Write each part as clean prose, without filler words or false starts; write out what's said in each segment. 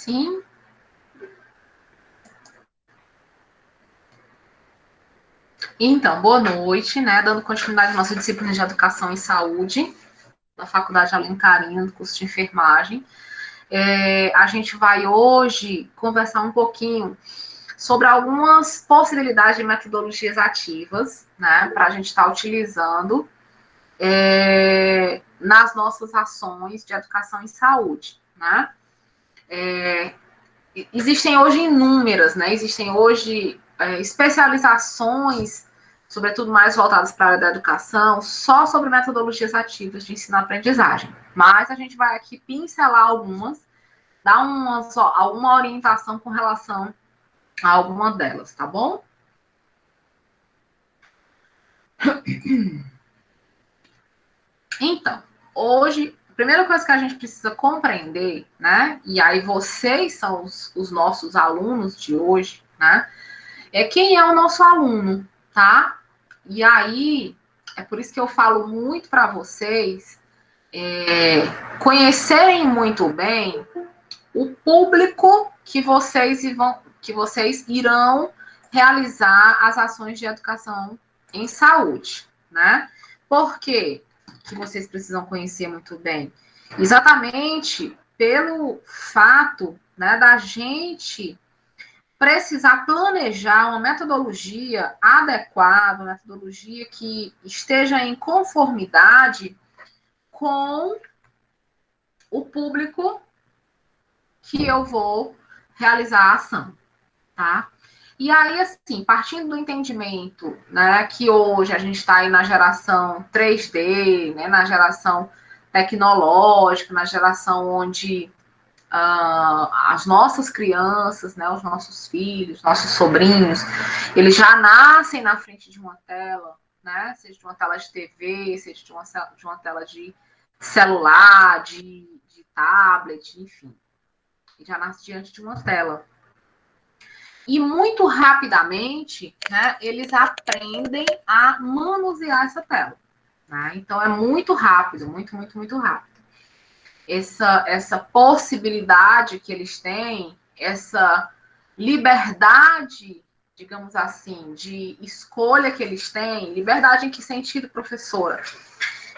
Sim. Então, boa noite, né? Dando continuidade à nossa disciplina de Educação em Saúde, da Faculdade Alencarina, do curso de Enfermagem. A gente vai hoje conversar um pouquinho sobre algumas possibilidades de metodologias ativas, né? Para a gente estar utilizando nas nossas ações de educação em saúde, né? Existem hoje inúmeras, né? Existem hoje especializações, sobretudo mais voltadas para a área da educação, só sobre metodologias ativas de ensino-aprendizagem. Mas a gente vai aqui pincelar algumas, dar alguma orientação com relação a alguma delas, tá bom? Então, hoje, a primeira coisa que a gente precisa compreender, né? E aí vocês são os nossos alunos de hoje, né? É quem é o nosso aluno, tá? E aí, é por isso que eu falo muito para vocês conhecerem muito bem o público que vocês irão realizar as ações de educação em saúde, né? Por quê que vocês precisam conhecer muito bem? Exatamente pelo fato, né, da gente precisar planejar uma metodologia adequada, uma metodologia que esteja em conformidade com o público que eu vou realizar a ação, tá? E aí, assim, partindo do entendimento, né, que hoje a gente está aí na geração 3D, né, na geração tecnológica, na geração onde as nossas crianças, né, os nossos filhos, nossos sobrinhos, eles já nascem na frente de uma tela, né, seja de uma tela de TV, seja de uma tela de celular, de tablet, enfim. Ele já nasce diante de uma tela. E muito rapidamente, né, eles aprendem a manusear essa tela. Né? Então, é muito rápido, muito, muito, muito rápido. Essa possibilidade que eles têm, essa liberdade, digamos assim, de escolha que eles têm, liberdade em que sentido, professora?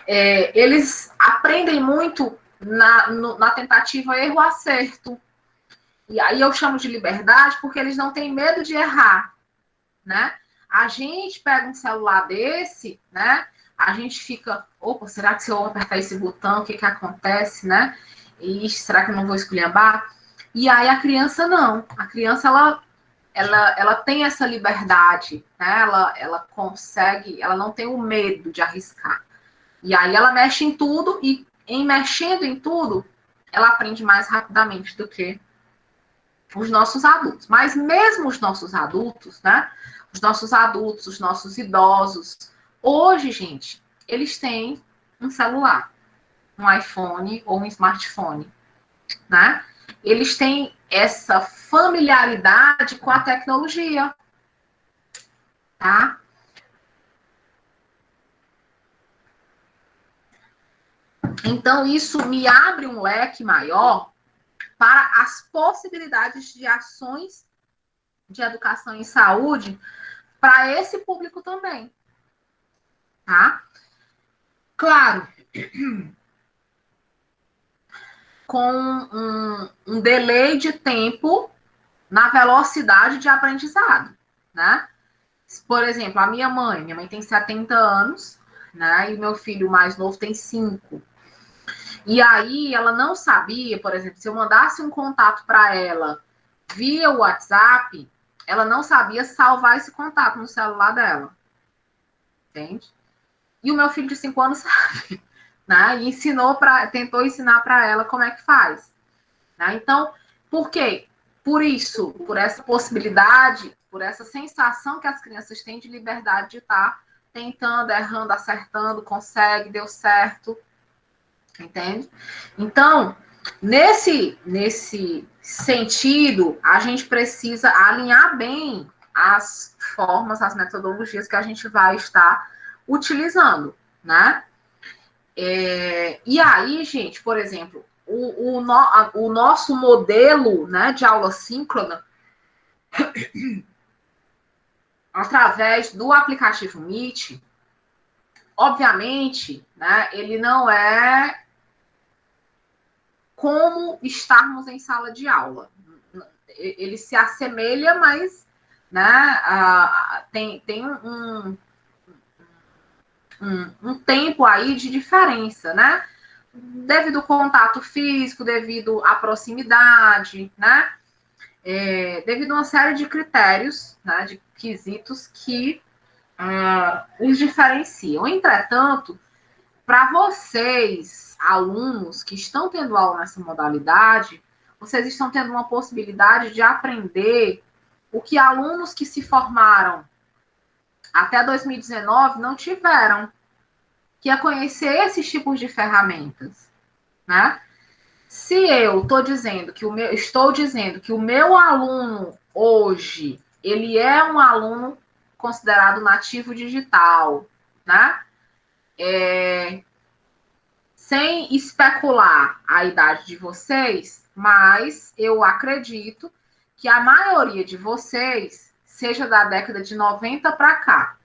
Eles aprendem muito na tentativa erro-acerto. E aí eu chamo de liberdade porque eles não têm medo de errar, né? A gente pega um celular desse, né? A gente fica, opa, será que se eu apertar esse botão, o que que acontece, né? E será que eu não vou esculhambar? E aí a criança não. A criança, ela tem essa liberdade, né? Ela consegue, ela não tem o medo de arriscar. E aí ela mexe em tudo e em mexendo em tudo, ela aprende mais rapidamente do que os nossos adultos. Mas mesmo os nossos adultos, né? Os nossos adultos, os nossos idosos, hoje, gente, eles têm um celular, um iPhone ou um smartphone, né? Eles têm essa familiaridade com a tecnologia, tá? Então, isso me abre um leque maior para as possibilidades de ações de educação em saúde para esse público também, tá? Claro, com um delay de tempo na velocidade de aprendizado, né? Por exemplo, a minha mãe tem 70 anos, né? E meu filho mais novo tem 5. E aí ela não sabia, por exemplo, se eu mandasse um contato para ela via WhatsApp, ela não sabia salvar esse contato no celular dela. Entende? E o meu filho de 5 anos sabe, né? E tentou ensinar para ela como é que faz. Né? Então, por quê? Por essa possibilidade, por essa sensação que as crianças têm de liberdade de estar tentando, errando, acertando, consegue, deu certo, entende? Então, nesse sentido, a gente precisa alinhar bem as formas, as metodologias que a gente vai estar utilizando, né? E aí, gente, por exemplo, o nosso modelo, né, de aula síncrona, através do aplicativo Meet, obviamente, né, ele não é como estarmos em sala de aula. Ele se assemelha, mas, né, tem um tempo aí de diferença, né? Devido ao contato físico, devido à proximidade, né? Devido a uma série de critérios, né, de quesitos que os diferenciam. Entretanto, para vocês, alunos que estão tendo aula nessa modalidade, vocês estão tendo uma possibilidade de aprender o que alunos que se formaram até 2019 não tiveram, que é conhecer esses tipos de ferramentas, né? Se eu estou dizendo que o meu aluno hoje, ele é um aluno considerado nativo digital, né? Sem especular a idade de vocês, mas eu acredito que a maioria de vocês seja da década de 90 para cá.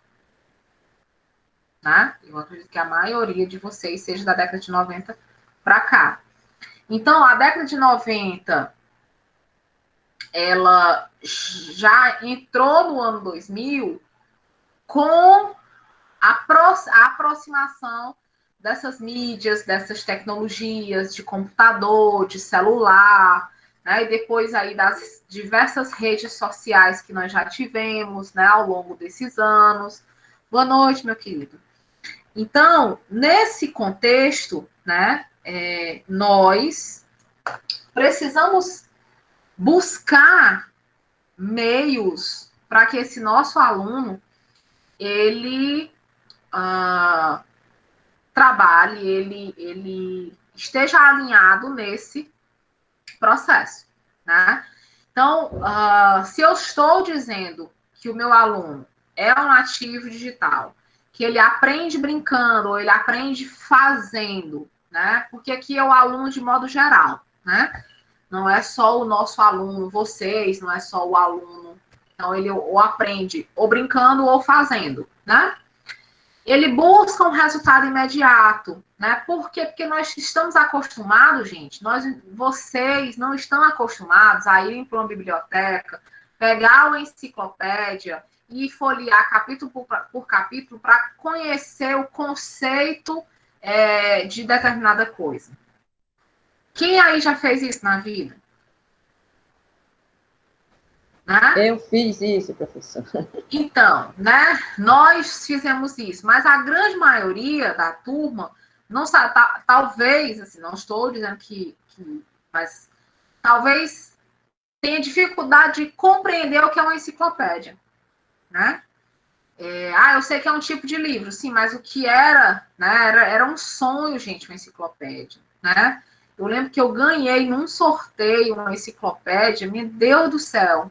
Né? Eu acredito que a maioria de vocês seja da década de 90 para cá. Então, a década de 90, ela já entrou no ano 2000 com a aproximação dessas mídias, dessas tecnologias de computador, de celular, né? E depois aí das diversas redes sociais que nós já tivemos, né, ao longo desses anos. Boa noite, meu querido. Então, nesse contexto, né, nós precisamos buscar meios para que esse nosso aluno ele trabalhe, ele esteja alinhado nesse processo, né? Então, se eu estou dizendo que o meu aluno é um nativo digital, que ele aprende brincando, ou ele aprende fazendo, né? Porque aqui é o aluno de modo geral, né? Não é só o nosso aluno, vocês, não é só o aluno. Então, ele ou aprende ou brincando ou fazendo, né? Ele busca um resultado imediato, né? Por quê? Porque nós estamos acostumados, gente, vocês não estão acostumados a irem para uma biblioteca, pegar uma enciclopédia e folhear capítulo por capítulo para conhecer o conceito de determinada coisa. Quem aí já fez isso na vida? Né? Eu fiz isso, professor. Então, né, nós fizemos isso, mas a grande maioria da turma não sabe, talvez, assim, não estou dizendo mas talvez tenha dificuldade de compreender o que é uma enciclopédia, né? Eu sei que é um tipo de livro, sim, mas o que era, né, era um sonho, gente, uma enciclopédia, né? Eu lembro que eu ganhei num sorteio uma enciclopédia, meu Deus do céu,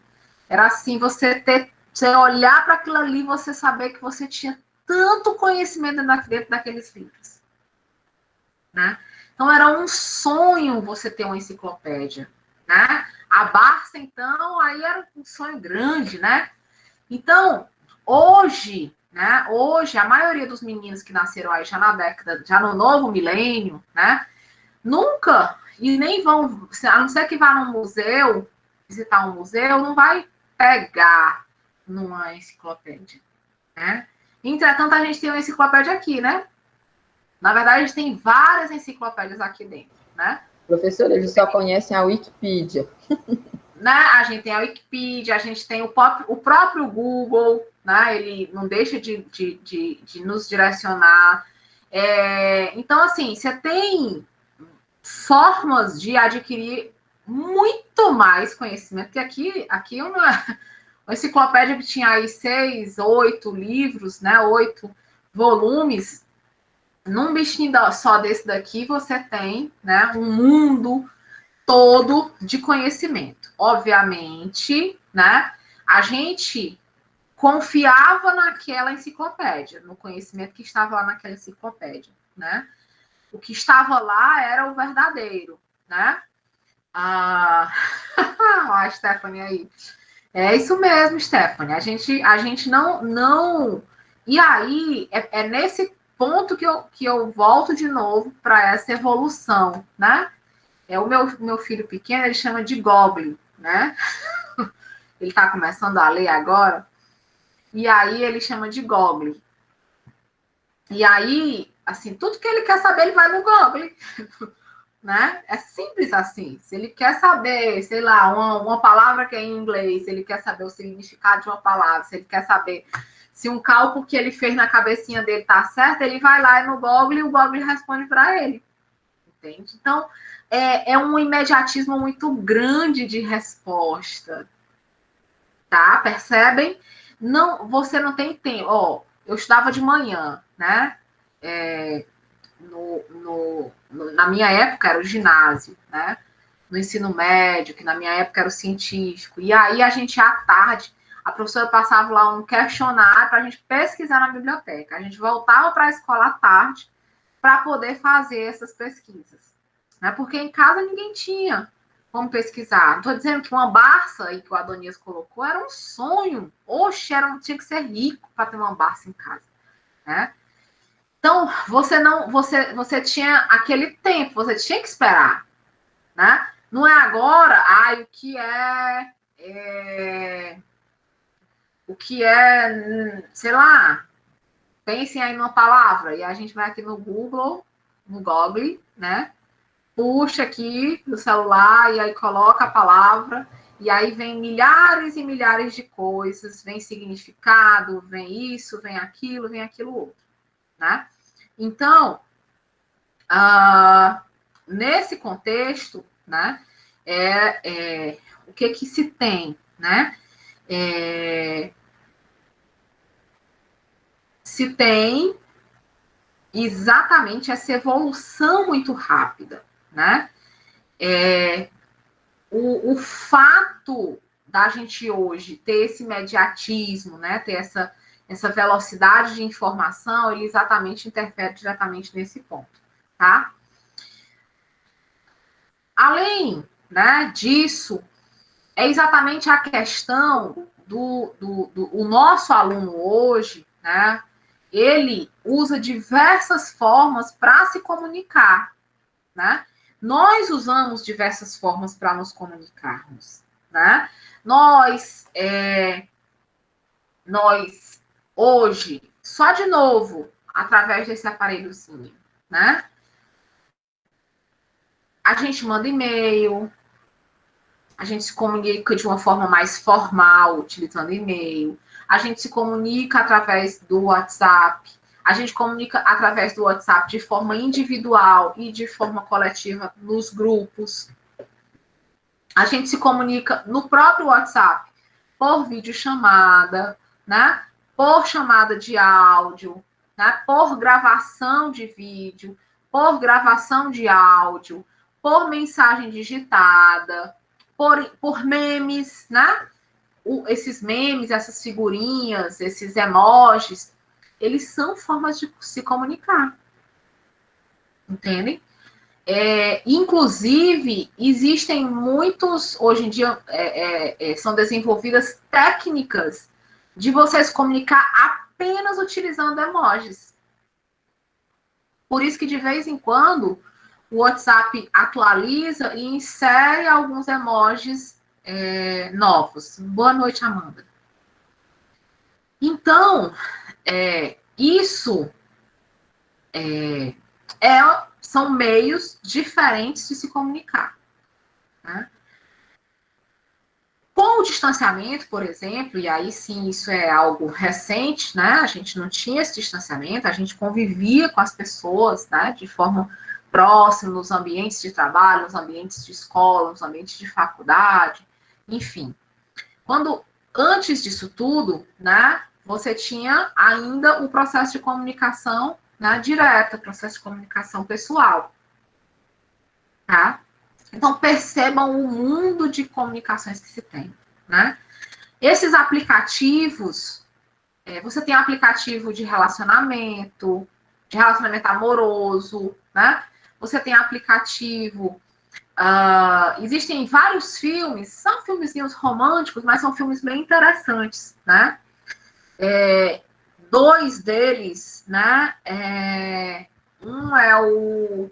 era assim, você olhar para aquilo ali, você saber que você tinha tanto conhecimento dentro daqueles livros, né? Então, era um sonho você ter uma enciclopédia, né? A Barça, então, aí era um sonho grande, né? Então, hoje, né? Hoje, a maioria dos meninos que nasceram aí já no novo milênio, né? Nunca, e nem vão, a não ser que vá num museu, visitar um museu, não vai pegar numa enciclopédia, né? Entretanto, a gente tem uma enciclopédia aqui, né? Na verdade, a gente tem várias enciclopédias aqui dentro, né? Professor, eles só conhecem a Wikipedia. Né? A gente tem a Wikipedia, a gente tem o próprio Google, né? Ele não deixa de nos direcionar. Então, assim, você tem formas de adquirir muito mais conhecimento, que aqui uma enciclopédia que tinha aí 6, 8 livros, né? 8 volumes. Num bichinho só desse daqui, você tem, né, um mundo todo de conhecimento. Obviamente, né, a gente confiava naquela enciclopédia, no conhecimento que estava lá naquela enciclopédia, né? O que estava lá era o verdadeiro. né? A Stephanie aí. É isso mesmo, Stephanie. A gente não. E aí, é nesse ponto que eu volto de novo para essa evolução, né? É o meu filho pequeno, ele chama de Goblin, né? Ele está começando a ler agora, e aí ele chama de Goblin. E aí, assim, tudo que ele quer saber, ele vai no Goblin. Né? É simples assim. Se ele quer saber, sei lá, uma palavra que é em inglês, se ele quer saber o significado de uma palavra, se ele quer saber se um cálculo que ele fez na cabecinha dele tá certo, ele vai lá no Google e o Google responde para ele. Entende? Então, é um imediatismo muito grande de resposta. Tá? Percebem? Não, você não tem tempo. Ó, eu estudava de manhã, né? Na minha época era o ginásio, né? No ensino médio, que na minha época era o científico. E aí a gente, à tarde, a professora passava lá um questionário para a gente pesquisar na biblioteca. A gente voltava para a escola à tarde para poder fazer essas pesquisas. Né? Porque em casa ninguém tinha como pesquisar. Não estou dizendo que uma Barça aí que o Adonias colocou era um sonho. Oxe, tinha que ser rico para ter uma Barça em casa. Né? Então, você tinha aquele tempo, você tinha que esperar, né? Não é agora, o que é, sei lá, pensem aí numa palavra, e a gente vai aqui no Google, né? Puxa aqui no celular, e aí coloca a palavra, e aí vem milhares e milhares de coisas, vem significado, vem isso, vem aquilo outro, né? Então, nesse contexto, né, o que se tem, né? Se tem exatamente essa evolução muito rápida, né? O fato da gente hoje ter esse imediatismo, né, ter essa velocidade de informação, ele exatamente interfere diretamente nesse ponto, tá? Além, né, disso, é exatamente a questão o nosso aluno hoje, né? Ele usa diversas formas para se comunicar, né? Nós usamos diversas formas para nos comunicarmos, né? Nós hoje, só de novo, através desse aparelhozinho, né? A gente manda e-mail, a gente se comunica de uma forma mais formal, utilizando e-mail. A gente se comunica através do WhatsApp. A gente comunica através do WhatsApp de forma individual e de forma coletiva nos grupos. A gente se comunica no próprio WhatsApp por videochamada, né? Por chamada de áudio, né? Por gravação de vídeo, por gravação de áudio, por mensagem digitada, por memes, né? Esses memes, essas figurinhas, esses emojis, eles são formas de se comunicar. Entendem? Inclusive, existem muitos, hoje em dia, são desenvolvidas técnicas de você se comunicar apenas utilizando emojis. Por isso que, de vez em quando, o WhatsApp atualiza e insere alguns emojis novos. Boa noite, Amanda. Então, isso são meios diferentes de se comunicar. Né? Com o distanciamento, por exemplo, e aí sim isso é algo recente, né? A gente não tinha esse distanciamento, a gente convivia com as pessoas, né? De forma próxima, nos ambientes de trabalho, nos ambientes de escola, nos ambientes de faculdade, enfim. Antes disso tudo, né? Você tinha ainda o processo de comunicação, né, direta, processo de comunicação pessoal, tá? Então, percebam o mundo de comunicações que se tem, né? Esses aplicativos, você tem aplicativo de relacionamento amoroso, né? Você tem aplicativo existem vários filmes, são filmezinhos românticos, mas são filmes bem interessantes, né? Dois deles, né? Um é o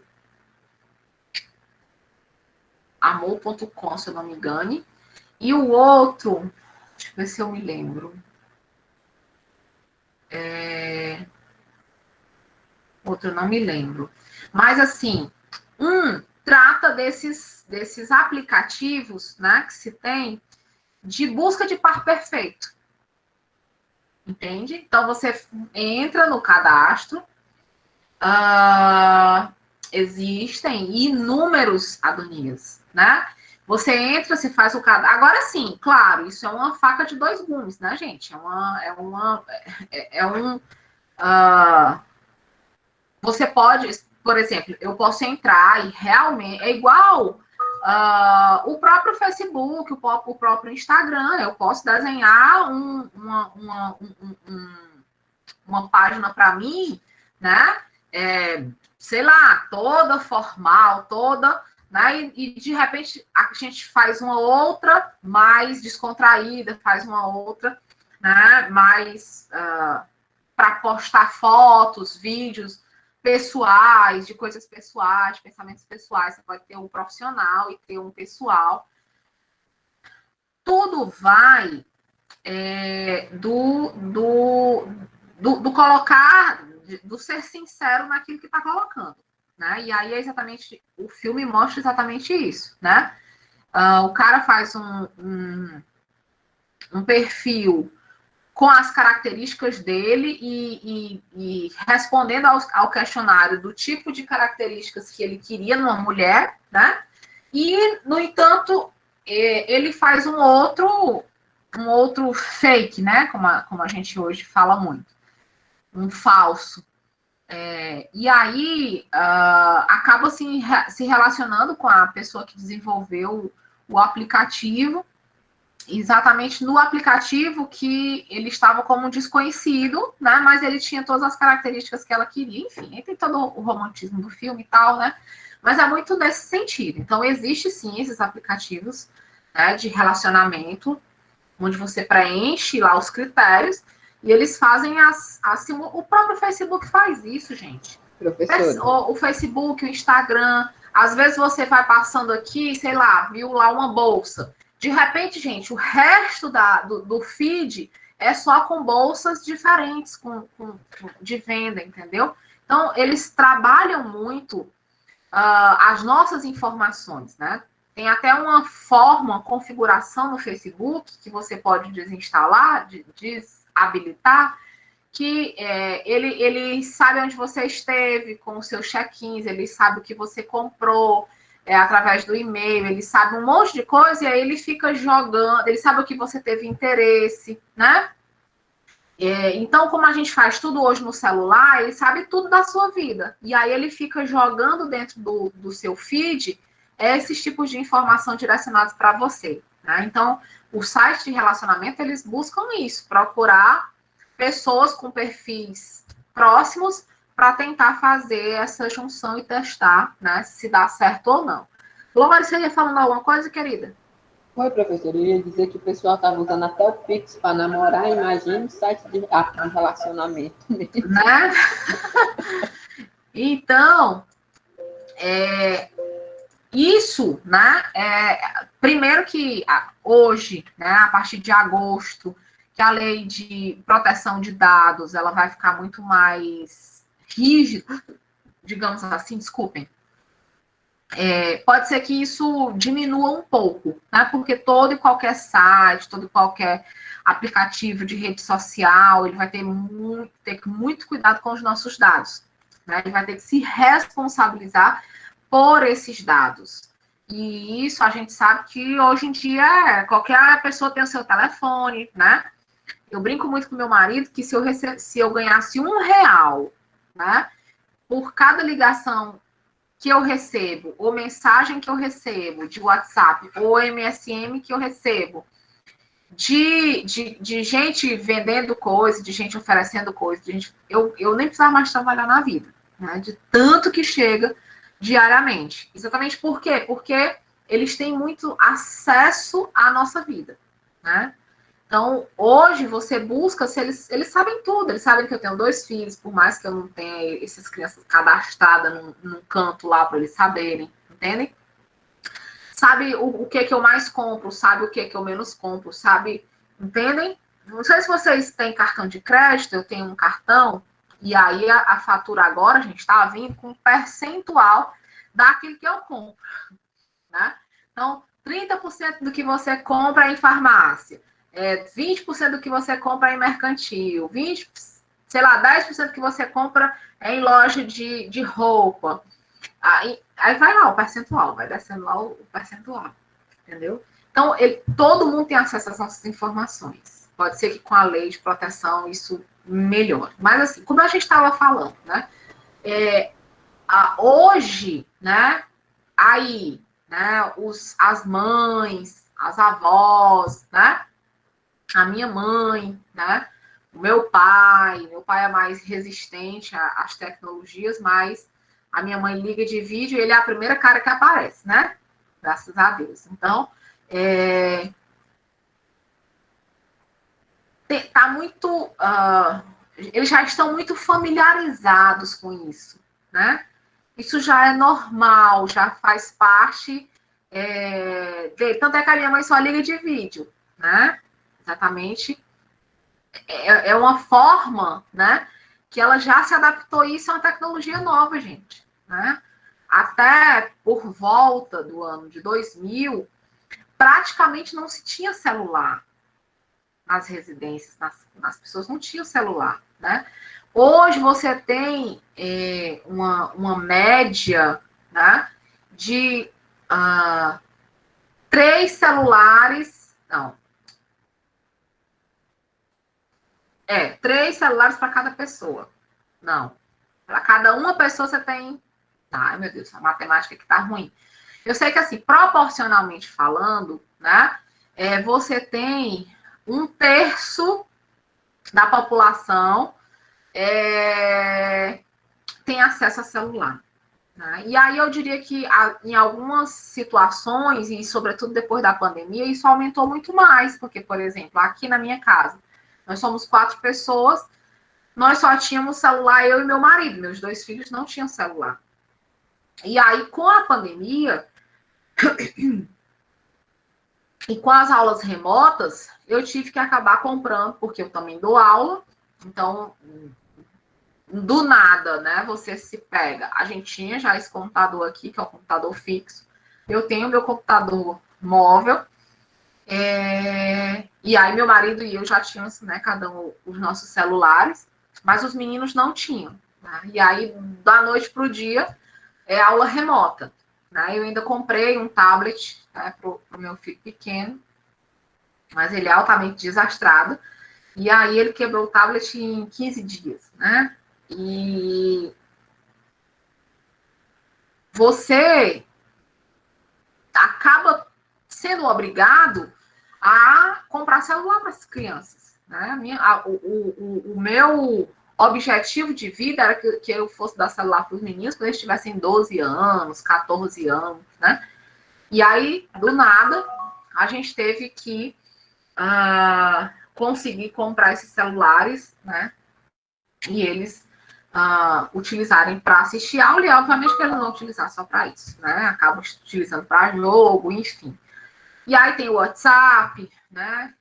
Amor.com, se eu não me engane, e o outro, deixa eu ver se eu me lembro. Outro eu não me lembro. Mas, assim, trata desses aplicativos, né, que se tem de busca de par perfeito. Entende? Então, você entra no cadastro, existem inúmeros adonias, né? Você entra, você faz o cadastro. Agora sim, claro, isso é uma faca de dois gumes, né, gente? Você pode, por exemplo, eu posso entrar e realmente é igual o próprio Facebook, o próprio Instagram. Eu posso desenhar uma página para mim, né? Sei lá, toda formal, toda, né? E de repente a gente faz uma outra mais descontraída, faz uma outra, né? Mais para postar fotos, vídeos pessoais, de coisas pessoais, de pensamentos pessoais. Você pode ter um profissional e ter um pessoal. Tudo vai do colocar, do ser sincero naquilo que está colocando, né? E aí é exatamente, o filme mostra exatamente isso, né? O cara faz um perfil com as características dele e respondendo ao questionário do tipo de características que ele queria numa mulher, né? E, no entanto, ele faz um outro fake, né? Como a gente hoje fala muito. Um falso. E aí, acaba se relacionando com a pessoa que desenvolveu o aplicativo, exatamente no aplicativo que ele estava como desconhecido, né? Mas ele tinha todas as características que ela queria, enfim, aí tem todo o romantismo do filme e tal, né? Mas é muito nesse sentido. Então, existe sim esses aplicativos, né, de relacionamento, onde você preenche lá os critérios e eles fazem o próprio Facebook faz isso, gente. O Facebook, o Instagram, às vezes você vai passando aqui, sei lá, viu lá uma bolsa. De repente, gente, o resto do feed é só com bolsas diferentes de venda, entendeu? Então, eles trabalham muito as nossas informações, né? Tem até uma forma, uma configuração no Facebook que você pode desinstalar, desabilitar, que ele sabe onde você esteve com os seus check-ins, ele sabe o que você comprou, através do e-mail, ele sabe um monte de coisa e aí ele fica jogando, ele sabe o que você teve interesse, né? Então, como a gente faz tudo hoje no celular, ele sabe tudo da sua vida. E aí ele fica jogando dentro do seu feed esses tipos de informação direcionados para você, né? Então, os sites de relacionamento, eles buscam isso, procurar pessoas com perfis próximos para tentar fazer essa junção e testar, né, se dá certo ou não. Glória, você ia falando alguma coisa, querida? Oi, professor, eu ia dizer que o pessoal estava usando até o Pix para namorar, imagina o site de relacionamento. Né? Então, isso, né, primeiro que hoje, né, a partir de agosto, que a lei de proteção de dados, ela vai ficar muito mais rígida, digamos assim, desculpem. Pode ser que isso diminua um pouco, né? Porque todo e qualquer site, todo e qualquer aplicativo de rede social, ele vai ter muito cuidado com os nossos dados, né? Ele vai ter que se responsabilizar por esses dados. E isso a gente sabe que hoje em dia qualquer pessoa tem o seu telefone, né? Eu brinco muito com meu marido que se eu ganhasse R$1, né, por cada ligação que eu recebo, ou mensagem que eu recebo de WhatsApp, ou MSM que eu recebo, de gente vendendo coisa, de gente oferecendo coisa, eu nem precisava mais trabalhar na vida, né? De tanto que chega diariamente. Exatamente por quê? Porque eles têm muito acesso à nossa vida, né? Então, hoje você busca, se eles sabem tudo, eles sabem que eu tenho 2 filhos, por mais que eu não tenha essas crianças cadastradas num canto lá para eles saberem, entendem? Sabe o que eu mais compro, sabe o que eu menos compro, sabe? Entendem? Não sei se vocês têm cartão de crédito, eu tenho um cartão, e aí a fatura agora, a gente está vindo com um percentual daquilo que eu compro, né? Então, 30% do que você compra em farmácia, 20% do que você compra em mercantil, 20, sei lá, 10% do que você compra em loja de roupa. Aí vai lá o percentual, vai descendo lá o percentual, entendeu? Então, todo mundo tem acesso às nossas informações. Pode ser que com a lei de proteção isso melhore. Mas, assim, como a gente estava falando, né? Hoje, né? Aí, né? As mães, as avós, né? A minha mãe, né? O meu pai é mais resistente às tecnologias, mas a minha mãe liga de vídeo e ele é a primeira cara que aparece, né? Graças a Deus. Então, tá muito. Eles já estão muito familiarizados com isso, né? Isso já é normal, já faz parte dele. Tanto é que a minha mãe só liga de vídeo, né? Exatamente. É uma forma, né? Que ela já se adaptou a isso, é uma tecnologia nova, gente, né? Até por volta do ano de 2000, praticamente não se tinha celular nas residências, nas pessoas não tinham celular, né? Hoje você tem uma média, né, de 3 celulares, não, 3 celulares para cada pessoa. Não, para cada uma pessoa você tem, ai meu Deus, a matemática que tá ruim. Eu sei que assim, proporcionalmente falando, né, você tem 1/3 da população tem acesso a celular. Né? E aí eu diria que em algumas situações, e sobretudo depois da pandemia, isso aumentou muito mais, porque, por exemplo, aqui na minha casa, nós somos 4 pessoas, nós só tínhamos celular, eu e meu marido, meus 2 filhos não tinham celular. E aí, com a pandemia, e com as aulas remotas, eu tive que acabar comprando, porque eu também dou aula, então do nada, né? Você se pega. A gente tinha já esse computador aqui, que é o computador fixo. Eu tenho meu computador móvel. E aí meu marido e eu já tínhamos, né, cada um os nossos celulares, mas os meninos não tinham. Né? E aí, da noite para o dia, é aula remota. Né? Eu ainda comprei um tablet, né, para o meu filho pequeno, mas ele é altamente desastrado. E aí ele quebrou o tablet em 15 dias, né? E você acaba sendo obrigado a comprar celular para as crianças. Né? O meu objetivo de vida era que eu fosse dar celular para os meninos quando eles tivessem 12 anos, 14 anos, né? E aí, do nada, a gente teve que conseguir comprar esses celulares, né? E eles utilizarem para assistir aula, e obviamente que eles não vão utilizar só para isso, né? Acabam utilizando para jogo, enfim. E aí tem o WhatsApp, né?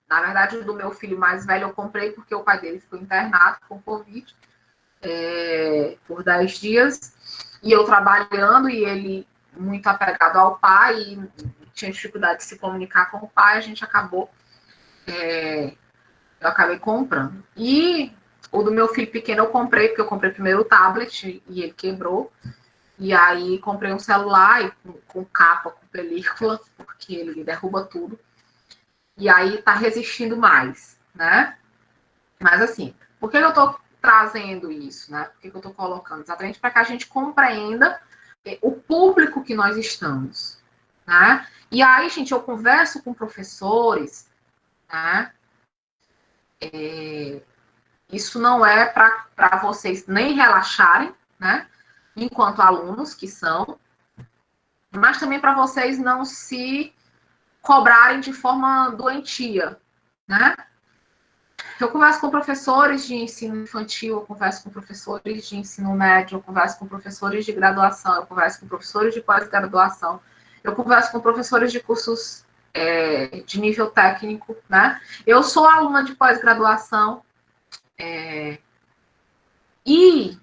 Na verdade, o do meu filho mais velho eu comprei porque o pai dele ficou internado com Covid por 10 dias, e eu trabalhando, e ele muito apegado ao pai, e tinha dificuldade de se comunicar com o pai, a gente acabou, eu acabei comprando. E o do meu filho pequeno eu comprei, porque eu comprei primeiro o tablet, e ele quebrou, e aí comprei um celular com capa, com película, porque ele derruba tudo. E aí tá resistindo mais, né? Mas assim, por que eu tô trazendo isso, né? Por que eu tô colocando? Exatamente para que a gente compreenda o público que nós estamos, né? E aí, gente, eu converso com professores, né? Isso não é para vocês nem relaxarem, né? enquanto alunos que são, mas também para vocês não se cobrarem de forma doentia, né? Eu converso com professores de ensino infantil, eu converso com professores de ensino médio, eu converso com professores de graduação, eu converso com professores de pós-graduação, eu converso com professores de cursos de nível técnico, né? Eu sou aluna de pós-graduação e,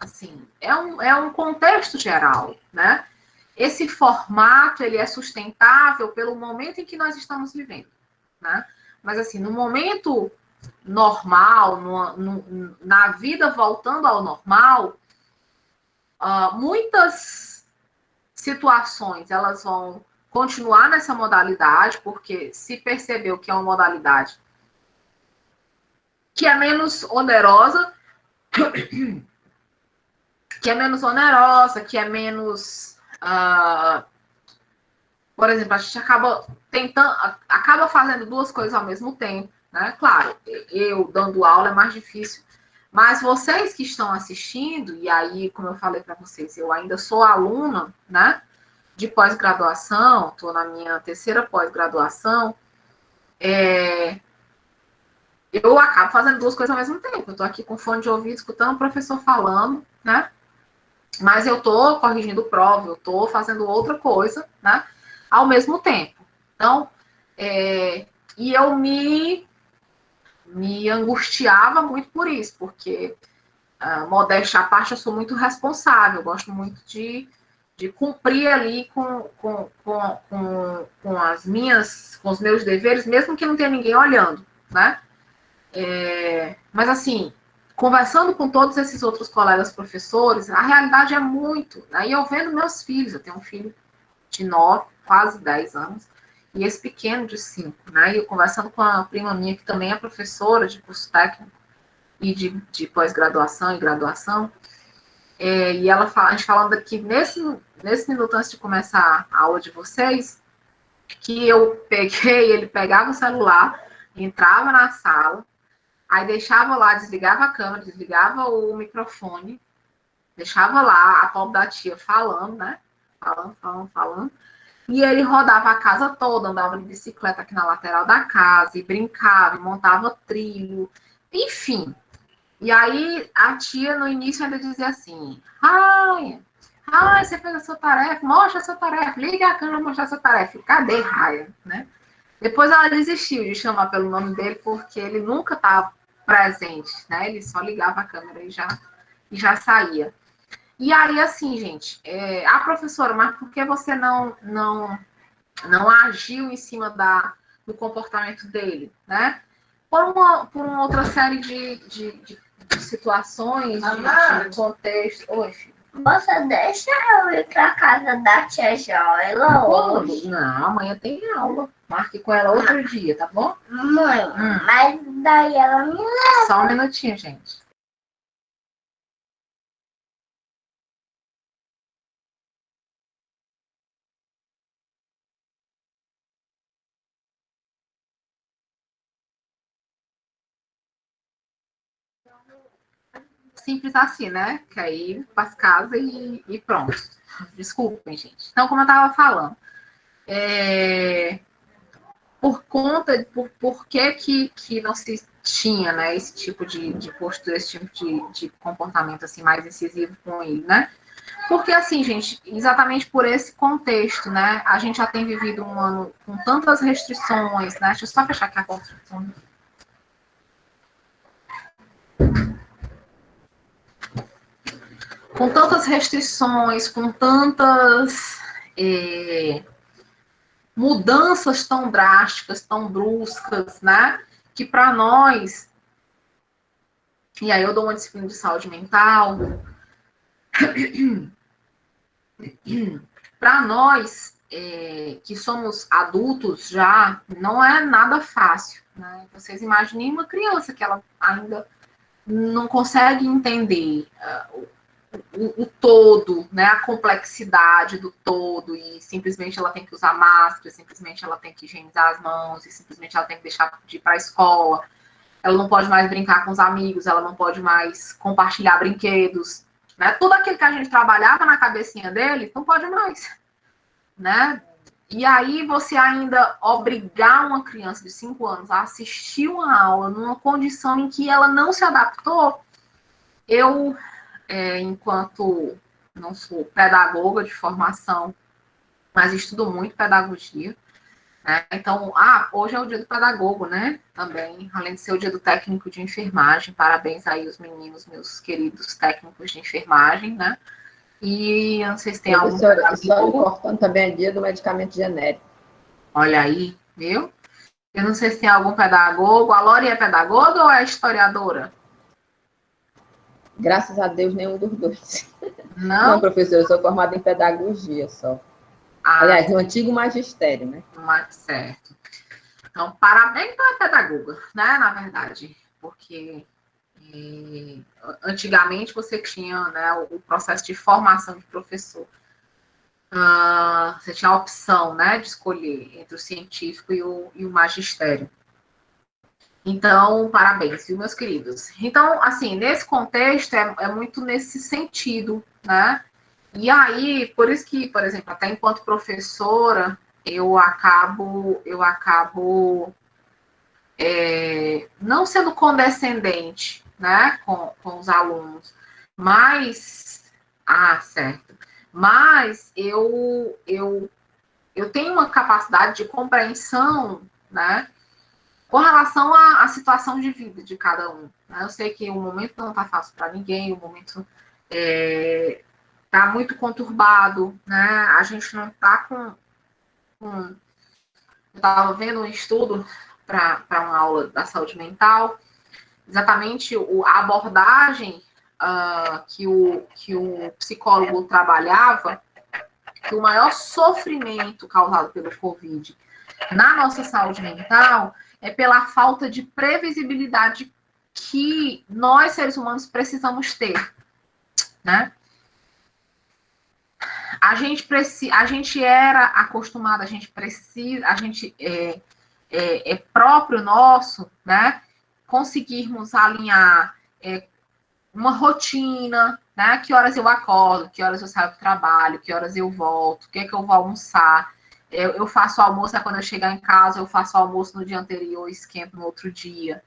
assim, é um contexto geral, né? Esse formato, ele é sustentável pelo momento em que nós estamos vivendo, né? Mas, assim, no momento normal, na vida voltando ao normal, muitas situações elas vão continuar nessa modalidade, porque se percebeu que é uma modalidade que é menos onerosa, que é menos... por exemplo, a gente acaba fazendo duas coisas ao mesmo tempo, né? Claro, eu dando aula é mais difícil, mas vocês que estão assistindo, e aí, como eu falei para vocês, eu ainda sou aluna, né, de pós-graduação, estou na minha terceira pós-graduação, eu acabo fazendo duas coisas ao mesmo tempo. Eu estou aqui com fone de ouvido, escutando o professor falando, né, mas eu estou corrigindo prova, eu estou fazendo outra coisa, né, ao mesmo tempo. Então, e eu me angustiava muito por isso, porque, modéstia à parte, eu sou muito responsável, eu gosto muito de cumprir ali com os meus deveres, mesmo que não tenha ninguém olhando, né? Mas, assim, conversando com todos esses outros colegas professores, a realidade é muito... Aí eu vendo meus filhos, eu tenho um filho de 9, quase 10 anos, e esse pequeno de 5, né? E eu conversando com a prima minha, que também é professora de curso técnico e de pós-graduação e graduação, e a gente falando aqui nesse minuto antes de começar a aula de vocês, que eu peguei, ele pegava o celular, entrava na sala, aí deixava lá, desligava a câmera, desligava o microfone, deixava lá a pobre da tia falando, né? Falando. E ele rodava a casa toda, andava de bicicleta aqui na lateral da casa, e brincava, e montava trilho, enfim. E aí a tia no início ainda dizia assim: Raia, você fez a sua tarefa, mostra a sua tarefa, liga a câmera, mostrar a sua tarefa. Cadê Raia, né? Depois ela desistiu de chamar pelo nome dele, porque ele nunca estava presente, né? Ele só ligava a câmera e já saía. E aí, assim, gente, professora, mas por que você não agiu em cima do comportamento dele, né? Por uma outra série de situações, de contexto. Oi, filho. Você deixa eu ir pra casa da tia Joela hoje? Não, amanhã tem aula. Marque com ela outro dia, tá bom? Mãe, mas daí ela me leva. Só um minutinho, gente. Simples assim, né? Que aí para casa e pronto. Desculpem, gente. Então, como eu estava falando, por que não se tinha, né, esse tipo de postura, esse tipo de comportamento assim mais incisivo com ele, né? Porque assim, gente, exatamente por esse contexto, né? A gente já tem vivido um ano com tantas restrições, né? Deixa eu só fechar aqui a porta. Com tantas restrições, com tantas mudanças tão drásticas, tão bruscas, né? Que para nós, e aí eu dou uma disciplina de saúde mental, para nós que somos adultos já, não é nada fácil, né? Vocês imaginem uma criança que ela ainda não consegue entender o todo, né, a complexidade do todo, e simplesmente ela tem que usar máscara, simplesmente ela tem que higienizar as mãos, e simplesmente ela tem que deixar de ir para a escola, ela não pode mais brincar com os amigos, ela não pode mais compartilhar brinquedos, né? Tudo aquilo que a gente trabalhava na cabecinha dele, não pode mais, né? E aí você ainda obrigar uma criança de 5 anos a assistir uma aula numa condição em que ela não se adaptou, eu, enquanto não sou pedagoga de formação, mas estudo muito pedagogia, né? Então, hoje é o dia do pedagogo, né? Também, além de ser o dia do técnico de enfermagem, parabéns aí os meninos, meus queridos técnicos de enfermagem, né? E eu não sei se tem algum Professora, só pedagogo. importando também é dia do medicamento genérico. Olha aí, viu? Eu não sei se tem algum pedagogo. A Lori é pedagoga ou é historiadora? Graças a Deus, nenhum dos dois. Não, Não? professora, eu sou formada em pedagogia só. Aliás, no antigo magistério, né? Mas certo. Então, parabéns para a pedagoga, né? Na verdade, porque antigamente você tinha, né, o processo de formação de professor. Você tinha a opção, né, de escolher entre o científico e o magistério. Então, parabéns, viu, meus queridos? Então, assim, nesse contexto, é muito nesse sentido, né? E aí, por isso que, por exemplo, até enquanto professora, eu acabo não sendo condescendente, né, com os alunos, mas, certo, mas eu tenho uma capacidade de compreensão, né, com relação à situação de vida de cada um. Né? Eu sei que o momento não está fácil para ninguém, o momento está muito conturbado, né? A gente não está com eu estava vendo um estudo para uma aula da saúde mental, exatamente a abordagem que o psicólogo trabalhava, que o maior sofrimento causado pelo Covid na nossa saúde mental é pela falta de previsibilidade que nós, seres humanos, precisamos ter, né? A gente era acostumado, a gente precisa, a gente é próprio nosso, né? Conseguirmos alinhar uma rotina, né? Que horas eu acordo, que horas eu saio do trabalho, que horas eu volto, o que é que eu vou almoçar. Eu faço almoço, quando eu chegar em casa, eu faço almoço no dia anterior e esquento no outro dia.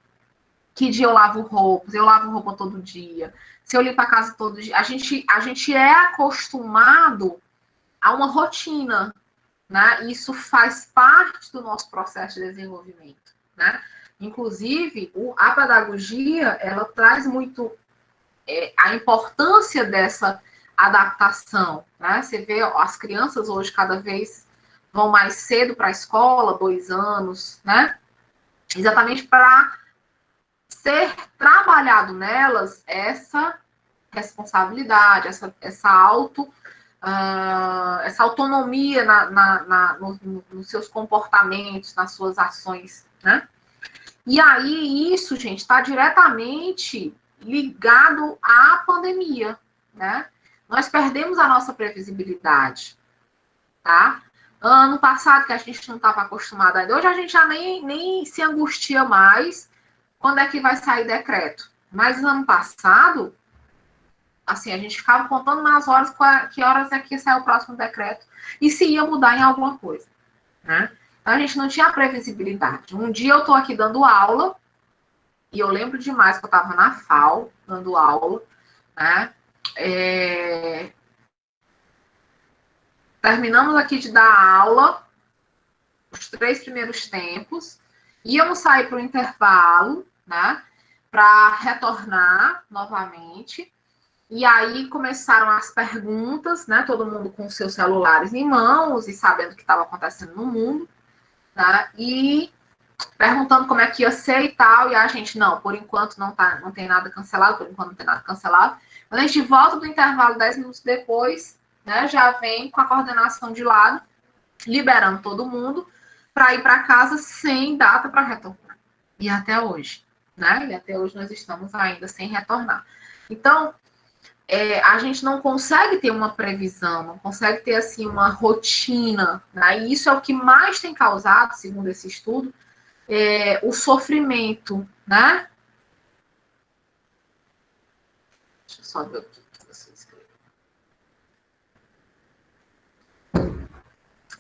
Que dia eu lavo roupa todo dia. Se eu limpo a casa todo dia. A gente é acostumado a uma rotina, né? Isso faz parte do nosso processo de desenvolvimento, né? Inclusive, a pedagogia, ela traz muito a importância dessa adaptação, né? Você vê as crianças hoje cada vez vão mais cedo para a escola, 2 anos, né? Exatamente para ser trabalhado nelas essa responsabilidade, essa autonomia nos seus comportamentos, nas suas ações, né? E aí isso, gente, está diretamente ligado à pandemia, né? Nós perdemos a nossa previsibilidade, tá? Ano passado, que a gente não estava acostumado ainda, hoje a gente já nem se angustia mais quando é que vai sair decreto. Mas ano passado, assim, a gente ficava contando nas horas que horas é que ia sair o próximo decreto e se ia mudar em alguma coisa, né? Então, a gente não tinha previsibilidade. Um dia eu estou aqui dando aula, e eu lembro demais que eu estava na FAO, dando aula, né? Terminamos aqui de dar aula, os 3 primeiros tempos, íamos sair para o intervalo, né? Para retornar novamente. E aí começaram as perguntas, né? Todo mundo com seus celulares em mãos e sabendo o que estava acontecendo no mundo, né? E perguntando como é que ia ser e tal, e a gente, não, por enquanto não tem nada cancelado, por enquanto não tem nada cancelado. Quando a gente volta do intervalo 10 minutos depois, né, já vem com a coordenação de lado, liberando todo mundo para ir para casa sem data para retornar. E até hoje, né? E até hoje nós estamos ainda sem retornar. Então, a gente não consegue ter uma previsão, não consegue ter assim uma rotina, né? E isso é o que mais tem causado, segundo esse estudo, o sofrimento, né? Deixa eu só ver o que vocês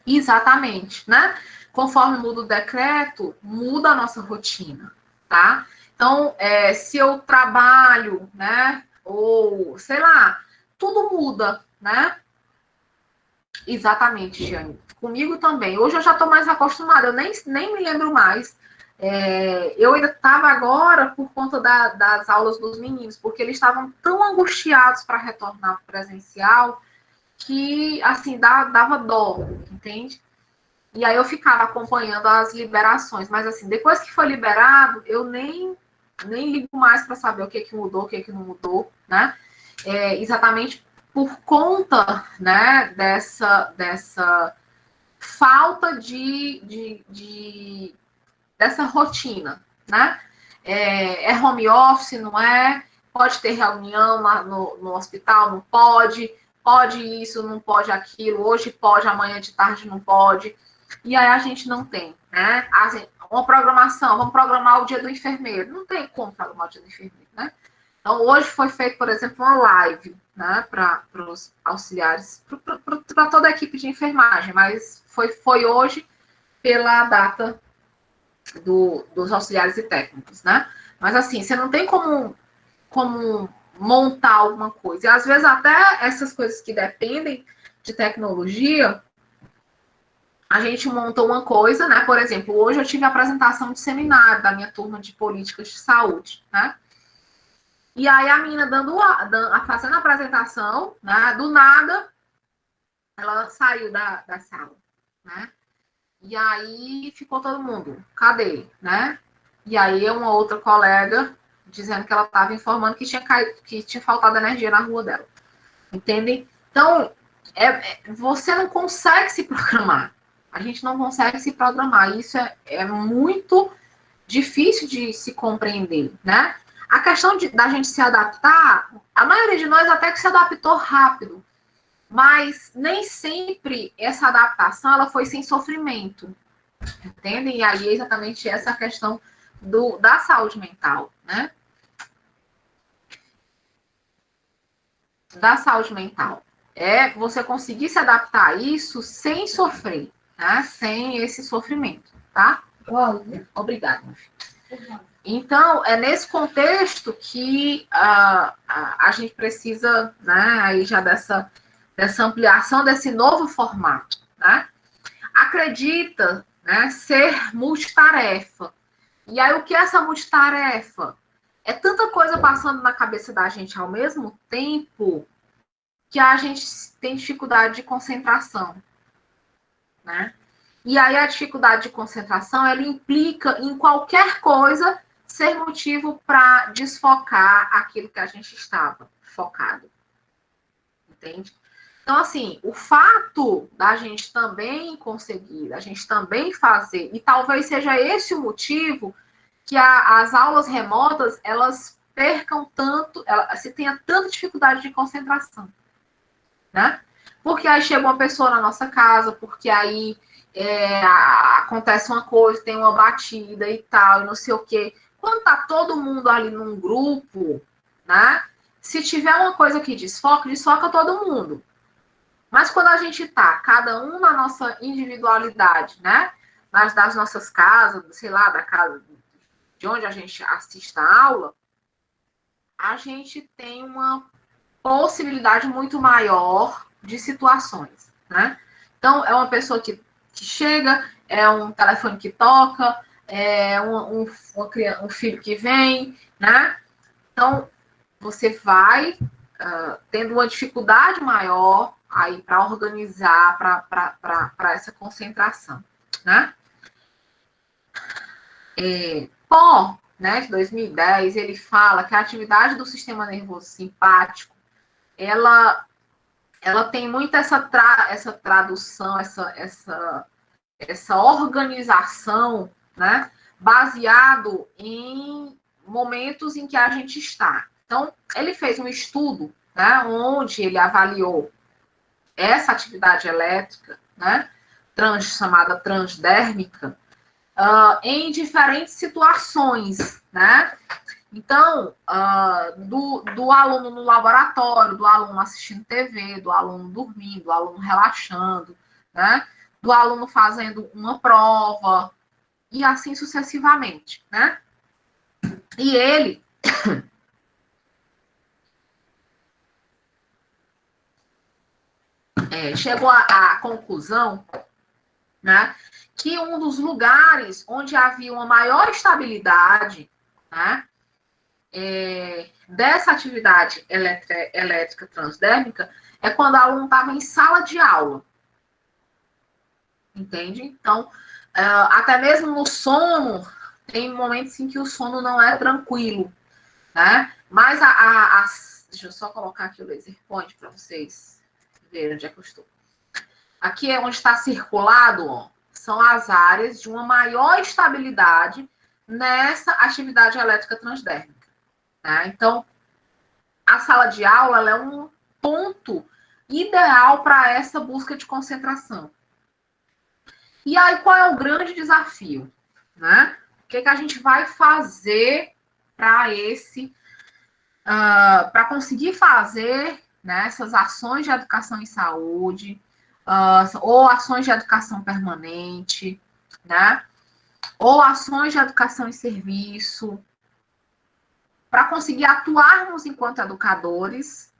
Exatamente, né? Conforme muda o decreto, muda a nossa rotina, tá? Então, se eu trabalho, né? Ou, sei lá, tudo muda, né? Exatamente, Jane. Comigo também. Hoje eu já estou mais acostumada, eu nem me lembro mais. Eu ainda estava agora por conta das aulas dos meninos, porque eles estavam tão angustiados para retornar presencial que, assim, dava dó, entende? E aí eu ficava acompanhando as liberações. Mas, assim, depois que foi liberado, eu nem ligo mais para saber o que mudou, o que não mudou, né? Exatamente por conta, né, dessa falta dessa rotina, né? Home office, não é? Pode ter reunião no hospital, não pode. Pode isso, não pode aquilo. Hoje pode, amanhã de tarde não pode. E aí a gente não tem, né? Assim, uma programação, vamos programar o dia do enfermeiro. Não tem como programar o dia do enfermeiro, né? Então, hoje foi feito, por exemplo, uma live, né, para os auxiliares, para toda a equipe de enfermagem, mas foi hoje pela data dos auxiliares e técnicos, né? Mas, assim, você não tem como montar alguma coisa. E, às vezes, até essas coisas que dependem de tecnologia, a gente monta uma coisa, né? Por exemplo, hoje eu tive a apresentação de seminário da minha turma de políticas de saúde, né? E aí a menina fazendo a apresentação, né? Do nada, ela saiu da sala, né? E aí ficou todo mundo, cadê, né? E aí uma outra colega dizendo que ela estava informando que tinha caído, que tinha faltado energia na rua dela. Entendem? Então, você não consegue se programar. A gente não consegue se programar. Isso é muito difícil de se compreender, né? A questão da gente se adaptar, a maioria de nós até que se adaptou rápido, mas nem sempre essa adaptação ela foi sem sofrimento, entendem? E aí é exatamente essa questão da saúde mental, né? Da saúde mental. É você conseguir se adaptar a isso sem sofrer, né? Sem esse sofrimento, tá? Obrigada, meu filho. Então, é nesse contexto que a gente precisa, né, aí já dessa ampliação desse novo formato, né? Acredita, né, ser multitarefa. E aí, o que é essa multitarefa? É tanta coisa passando na cabeça da gente ao mesmo tempo que a gente tem dificuldade de concentração, né? E aí a dificuldade de concentração, ela implica em qualquer coisa ser motivo para desfocar aquilo que a gente estava focado. Entende? Então, assim, o fato da gente também conseguir, da gente também fazer, e talvez seja esse o motivo que as aulas remotas, elas percam tanto, se tenha tanta dificuldade de concentração, né? Porque aí chega uma pessoa na nossa casa, porque aí acontece uma coisa, tem uma batida e tal, e não sei o quê. Quando tá todo mundo ali num grupo, né? Se tiver uma coisa que desfoca todo mundo. Mas quando a gente tá, cada um na nossa individualidade, né? Das nossas casas, sei lá, da casa de onde a gente assiste a aula, a gente tem uma possibilidade muito maior de situações, né? Então, é uma pessoa que chega, é um telefone que toca, é um filho que vem, né? Então, você vai tendo uma dificuldade maior aí para organizar, para essa concentração, né? Pó, né, de 2010, ele fala que a atividade do sistema nervoso simpático, ela tem muito essa tradução, essa organização, né, baseado em momentos em que a gente está. Então, ele fez um estudo, né, onde ele avaliou essa atividade elétrica, né, chamada transdérmica, em diferentes situações, né? Então, do aluno no laboratório, do aluno assistindo TV, do aluno dormindo, do aluno relaxando, né? do aluno fazendo uma prova, e assim sucessivamente, né? E ele chegou à conclusão, né, que um dos lugares onde havia uma maior estabilidade, né, dessa atividade elétrica transdérmica é quando o aluno estava em sala de aula. Entende? Então, até mesmo no sono, tem momentos em que o sono não é tranquilo, né? Mas deixa eu só colocar aqui o laser point para vocês verem onde é que eu estou. Aqui é onde está circulado, ó, são as áreas de uma maior estabilidade nessa atividade elétrica transdérmica. Né? Então, a sala de aula ela é um ponto ideal para essa busca de concentração. E aí, qual é o grande desafio? Né? O que a gente vai fazer para para conseguir fazer, né, essas ações de educação em saúde, ou ações de educação permanente, né? Ou ações de educação em serviço, para conseguir atuarmos enquanto educadores,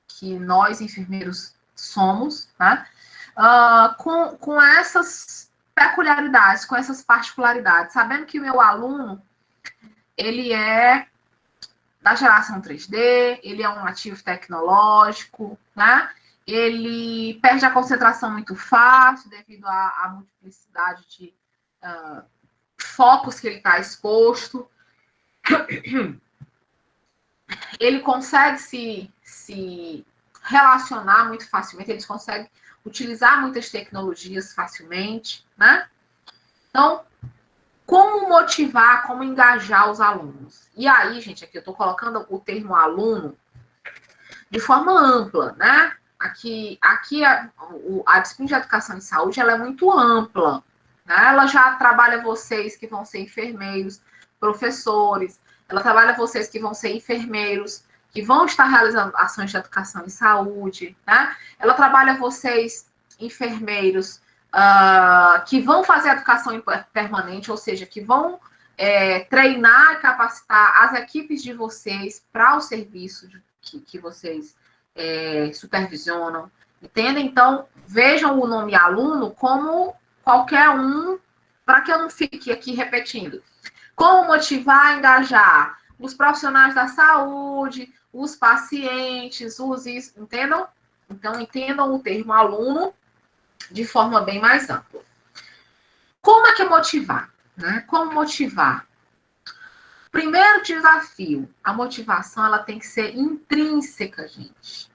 que nós, enfermeiros, somos, né? Com essas peculiaridades, com essas particularidades, sabendo que o meu aluno, ele é da geração 3D, ele é um ativo tecnológico, né? Ele perde a concentração muito fácil devido à multiplicidade de focos que ele está exposto. Ele consegue se relacionar muito facilmente, eles conseguem utilizar muitas tecnologias facilmente, né? Então, como motivar, como engajar os alunos? E aí, gente, aqui eu estou colocando o termo aluno de forma ampla, né? Aqui a disciplina de educação em saúde ela é muito ampla, né? Ela já trabalha vocês que vão ser enfermeiros, professores, ela trabalha vocês que vão ser enfermeiros, que vão estar realizando ações de educação em saúde, né? Ela trabalha vocês, enfermeiros, que vão fazer educação permanente, ou seja, que vão treinar e capacitar as equipes de vocês para o serviço que vocês supervisionam, entendem? Então, vejam o nome aluno como qualquer um, para que eu não fique aqui repetindo. Como motivar, engajar os profissionais da saúde, os pacientes, entendam? Então, entendam o termo aluno de forma bem mais ampla. Como é que é motivar? Né? Como motivar? Primeiro desafio, a motivação ela tem que ser intrínseca, gente.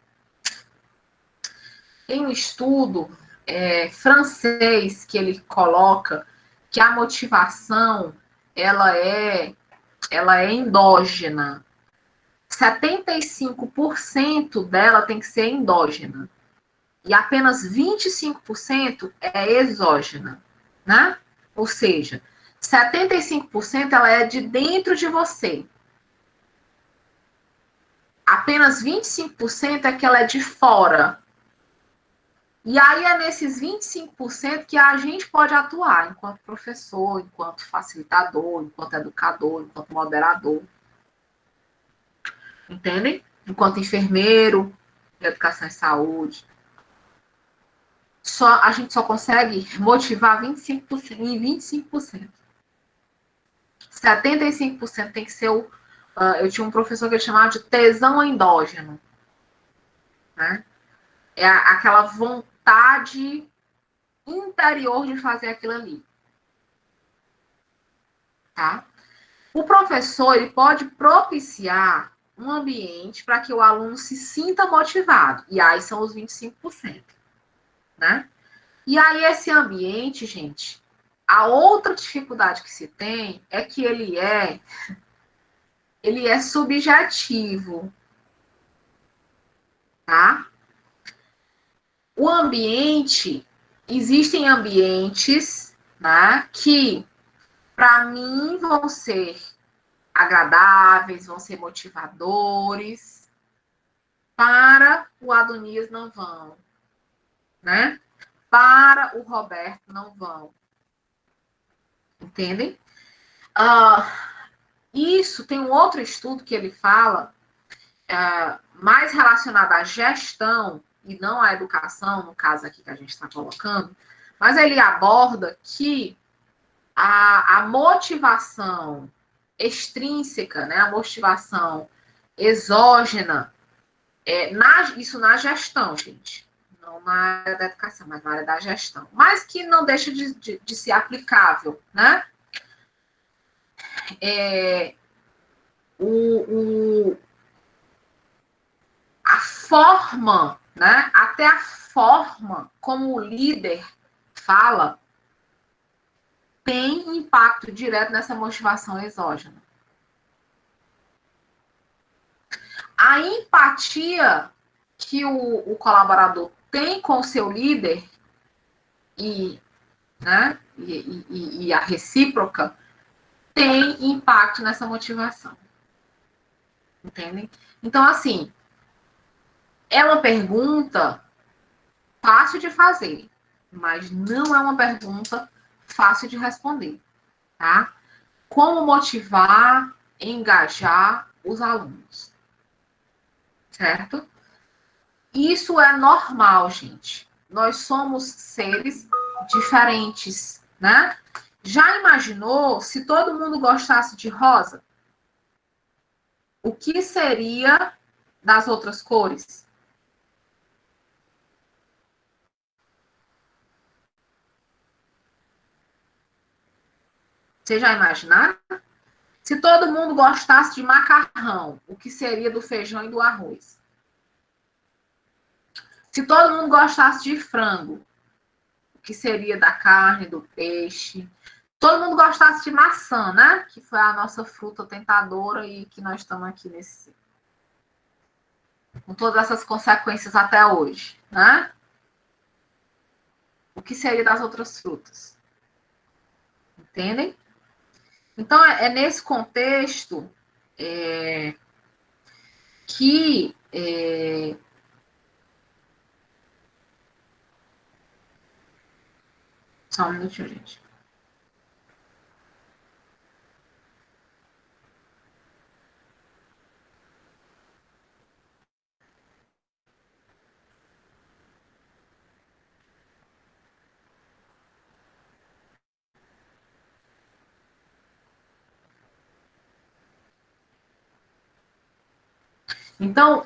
Tem um estudo francês que ele coloca que a motivação ela é endógena. 75% dela tem que ser endógena. E apenas 25% é exógena, né? Ou seja, 75% ela é de dentro de você. Apenas 25% é que ela é de fora. E aí é nesses 25% que a gente pode atuar enquanto professor, enquanto facilitador, enquanto educador, enquanto moderador. Entendem? Enquanto enfermeiro de educação e saúde. A gente só consegue motivar 25% em 25%. 75% tem que ser eu tinha um professor que ele chamava de tesão endógeno. Né? É aquela vontade interior de fazer aquilo ali. Tá? O professor ele pode propiciar um ambiente para que o aluno se sinta motivado. E aí são os 25%. Né? E aí esse ambiente, gente, a outra dificuldade que se tem é que ele é subjetivo, tá? O ambiente, existem ambientes, né, que para mim vão ser agradáveis, vão ser motivadores, para o Adonias não vão, né? para o Roberto não vão. Entendem? Isso tem um outro estudo que ele fala, mais relacionado à gestão e não à educação, no caso aqui que a gente está colocando, mas ele aborda que a motivação extrínseca, né, a motivação exógena, isso na gestão, gente, não na área da educação, mas na área da gestão, mas que não deixa de ser aplicável, né? A forma, né, até a forma como o líder fala tem impacto direto nessa motivação exógena. A empatia que o colaborador tem com o seu líder né, e a recíproca tem impacto nessa motivação. Entendem? Então, assim, é uma pergunta fácil de fazer, mas não é uma pergunta fácil de responder, tá? Como motivar, engajar os alunos, certo? Isso é normal, gente. Nós somos seres diferentes, né? Já imaginou se todo mundo gostasse de rosa? O que seria das outras cores? Vocês já imaginaram? Se todo mundo gostasse de macarrão, o que seria do feijão e do arroz? Se todo mundo gostasse de frango, o que seria da carne, do peixe? Todo mundo gostasse de maçã, né? Que foi a nossa fruta tentadora e que nós estamos aqui com todas essas consequências até hoje, né? O que seria das outras frutas? Entendem? Então, é nesse contexto que só um minutinho, gente. Então,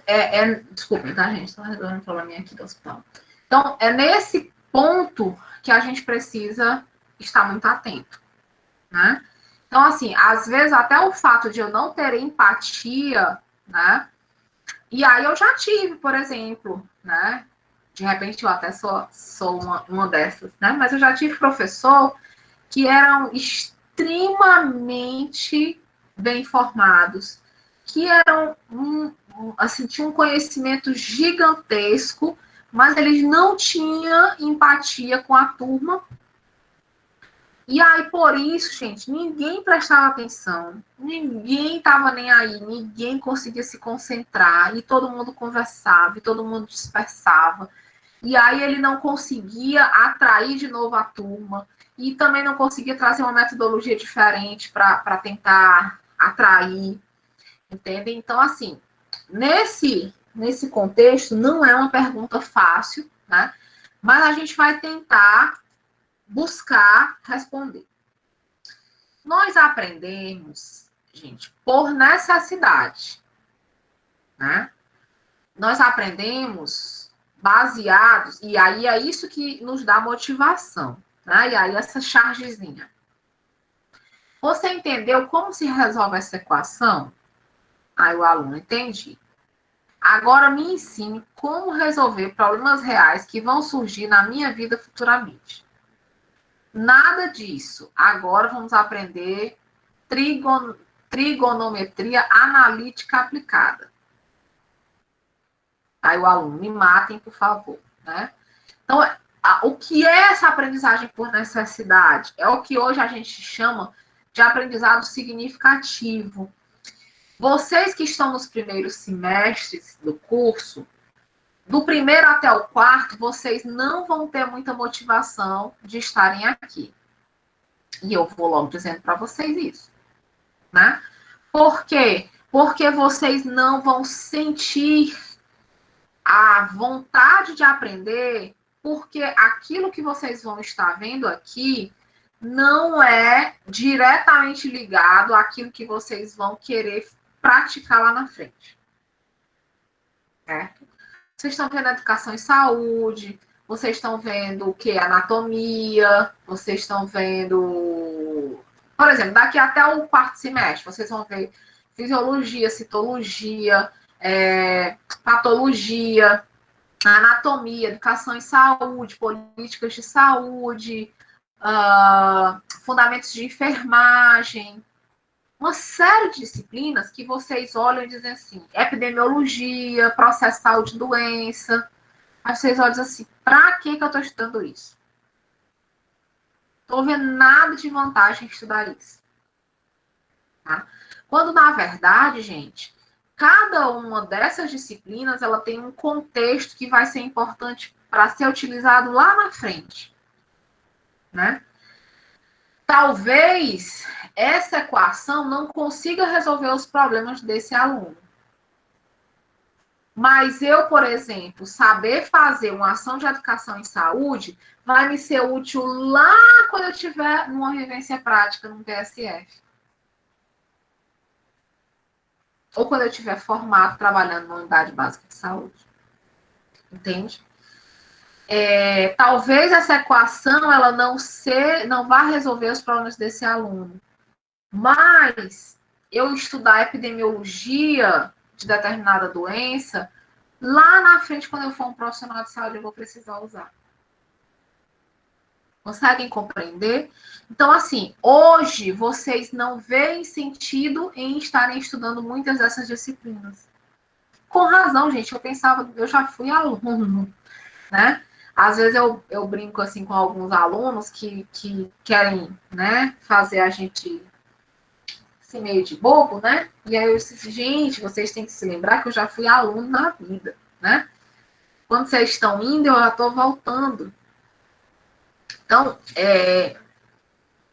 desculpem, tá, gente? Estou resolvendo um probleminha aqui do hospital. Então, é nesse ponto que a gente precisa estar muito atento, né? Então, assim, às vezes até o fato de eu não ter empatia, né? E aí eu já tive, por exemplo, né? De repente eu até sou uma dessas, né? Mas eu já tive professor que eram extremamente bem formados, que eram assim, tinham um conhecimento gigantesco, mas eles não tinham empatia com a turma. E aí, por isso, gente, ninguém prestava atenção, ninguém estava nem aí, ninguém conseguia se concentrar, e todo mundo conversava, e todo mundo dispersava. E aí ele não conseguia atrair de novo a turma, e também não conseguia trazer uma metodologia diferente para tentar atrair, entende? Então, assim, nesse contexto, não é uma pergunta fácil, né? Mas a gente vai tentar buscar responder. Nós aprendemos, gente, por necessidade, né? Nós aprendemos baseados, e aí é isso que nos dá motivação, né? E aí essa chargezinha. Você entendeu como se resolve essa equação? Aí o aluno, entendi. Agora me ensine como resolver problemas reais que vão surgir na minha vida futuramente. Nada disso. Agora vamos aprender trigonometria analítica aplicada. Aí o aluno, me matem, por favor, né? Então, o que é essa aprendizagem por necessidade? É o que hoje a gente chama de aprendizado significativo. Vocês que estão nos primeiros semestres do curso, do primeiro até o quarto, vocês não vão ter muita motivação de estarem aqui. E eu vou logo dizendo para vocês isso, né? Por quê? Porque vocês não vão sentir a vontade de aprender, porque aquilo que vocês vão estar vendo aqui não é diretamente ligado àquilo que vocês vão querer praticar lá na frente. Certo? Vocês estão vendo educação em saúde, vocês estão vendo o que? Anatomia, vocês estão vendo... Por exemplo, daqui até o quarto semestre, vocês vão ver fisiologia, citologia, patologia, anatomia, educação em saúde, políticas de saúde, fundamentos de enfermagem, uma série de disciplinas que vocês olham e dizem assim, epidemiologia, processo de saúde e doença. Aí vocês olham e dizem assim, para que eu estou estudando isso? Estou vendo nada de vantagem em estudar isso. Tá? Quando, na verdade, gente, cada uma dessas disciplinas, ela tem um contexto que vai ser importante para ser utilizado lá na frente. Né? Talvez essa equação não consiga resolver os problemas desse aluno. Mas eu, por exemplo, saber fazer uma ação de educação em saúde vai me ser útil lá quando eu estiver numa vivência prática, num PSF. Ou quando eu estiver formado trabalhando numa unidade básica de saúde. Entende? Talvez essa equação ela não vá resolver os problemas desse aluno. Mas eu estudar epidemiologia de determinada doença, lá na frente, quando eu for um profissional de saúde, eu vou precisar usar. Conseguem compreender? Então, assim, hoje vocês não veem sentido em estarem estudando muitas dessas disciplinas. Com razão, gente, eu já fui aluno, né? Às vezes eu brinco assim com alguns alunos que querem, né, fazer a gente assim, meio de bobo, né? E aí eu disse, gente, vocês têm que se lembrar que eu já fui aluno na vida, né? Quando vocês estão indo, eu já estou voltando. Então,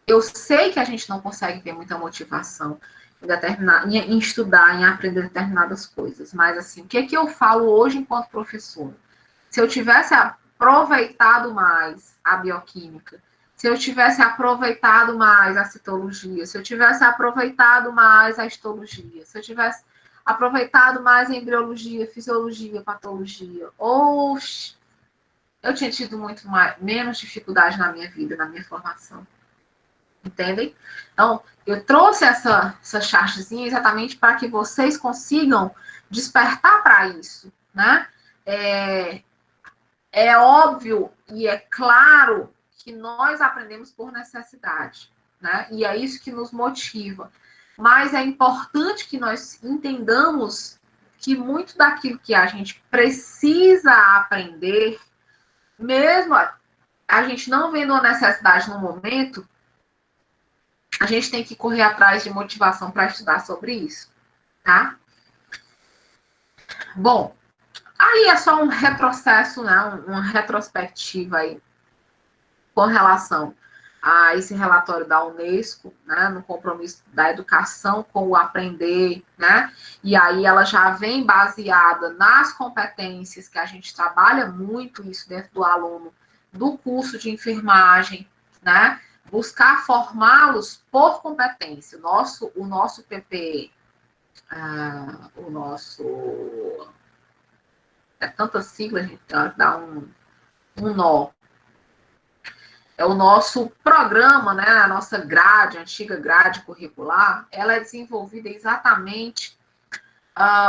eu sei que a gente não consegue ter muita motivação em estudar, em aprender determinadas coisas, mas assim, o que é que eu falo hoje enquanto professora? Se eu tivesse aproveitado mais a bioquímica, se eu tivesse aproveitado mais a citologia, se eu tivesse aproveitado mais a histologia, se eu tivesse aproveitado mais a embriologia, fisiologia, patologia, eu tinha tido menos dificuldade na minha vida, na minha formação. Entendem? Então, eu trouxe essa chartezinha exatamente para que vocês consigam despertar para isso, né? É óbvio e é claro que nós aprendemos por necessidade, né? E é isso que nos motiva. Mas é importante que nós entendamos que muito daquilo que a gente precisa aprender, mesmo a gente não vendo a necessidade no momento, a gente tem que correr atrás de motivação para estudar sobre isso, tá? Bom, aí é só um retrocesso, né? Uma retrospectiva aí com relação a esse relatório da Unesco, né, no compromisso da educação com o aprender, né, e aí ela já vem baseada nas competências, que a gente trabalha muito isso dentro do aluno do curso de enfermagem, né, buscar formá-los por competência. O nosso PP, é tanta sigla, gente, dá um nó. É o nosso programa, né, a nossa grade, a antiga grade curricular, ela é desenvolvida exatamente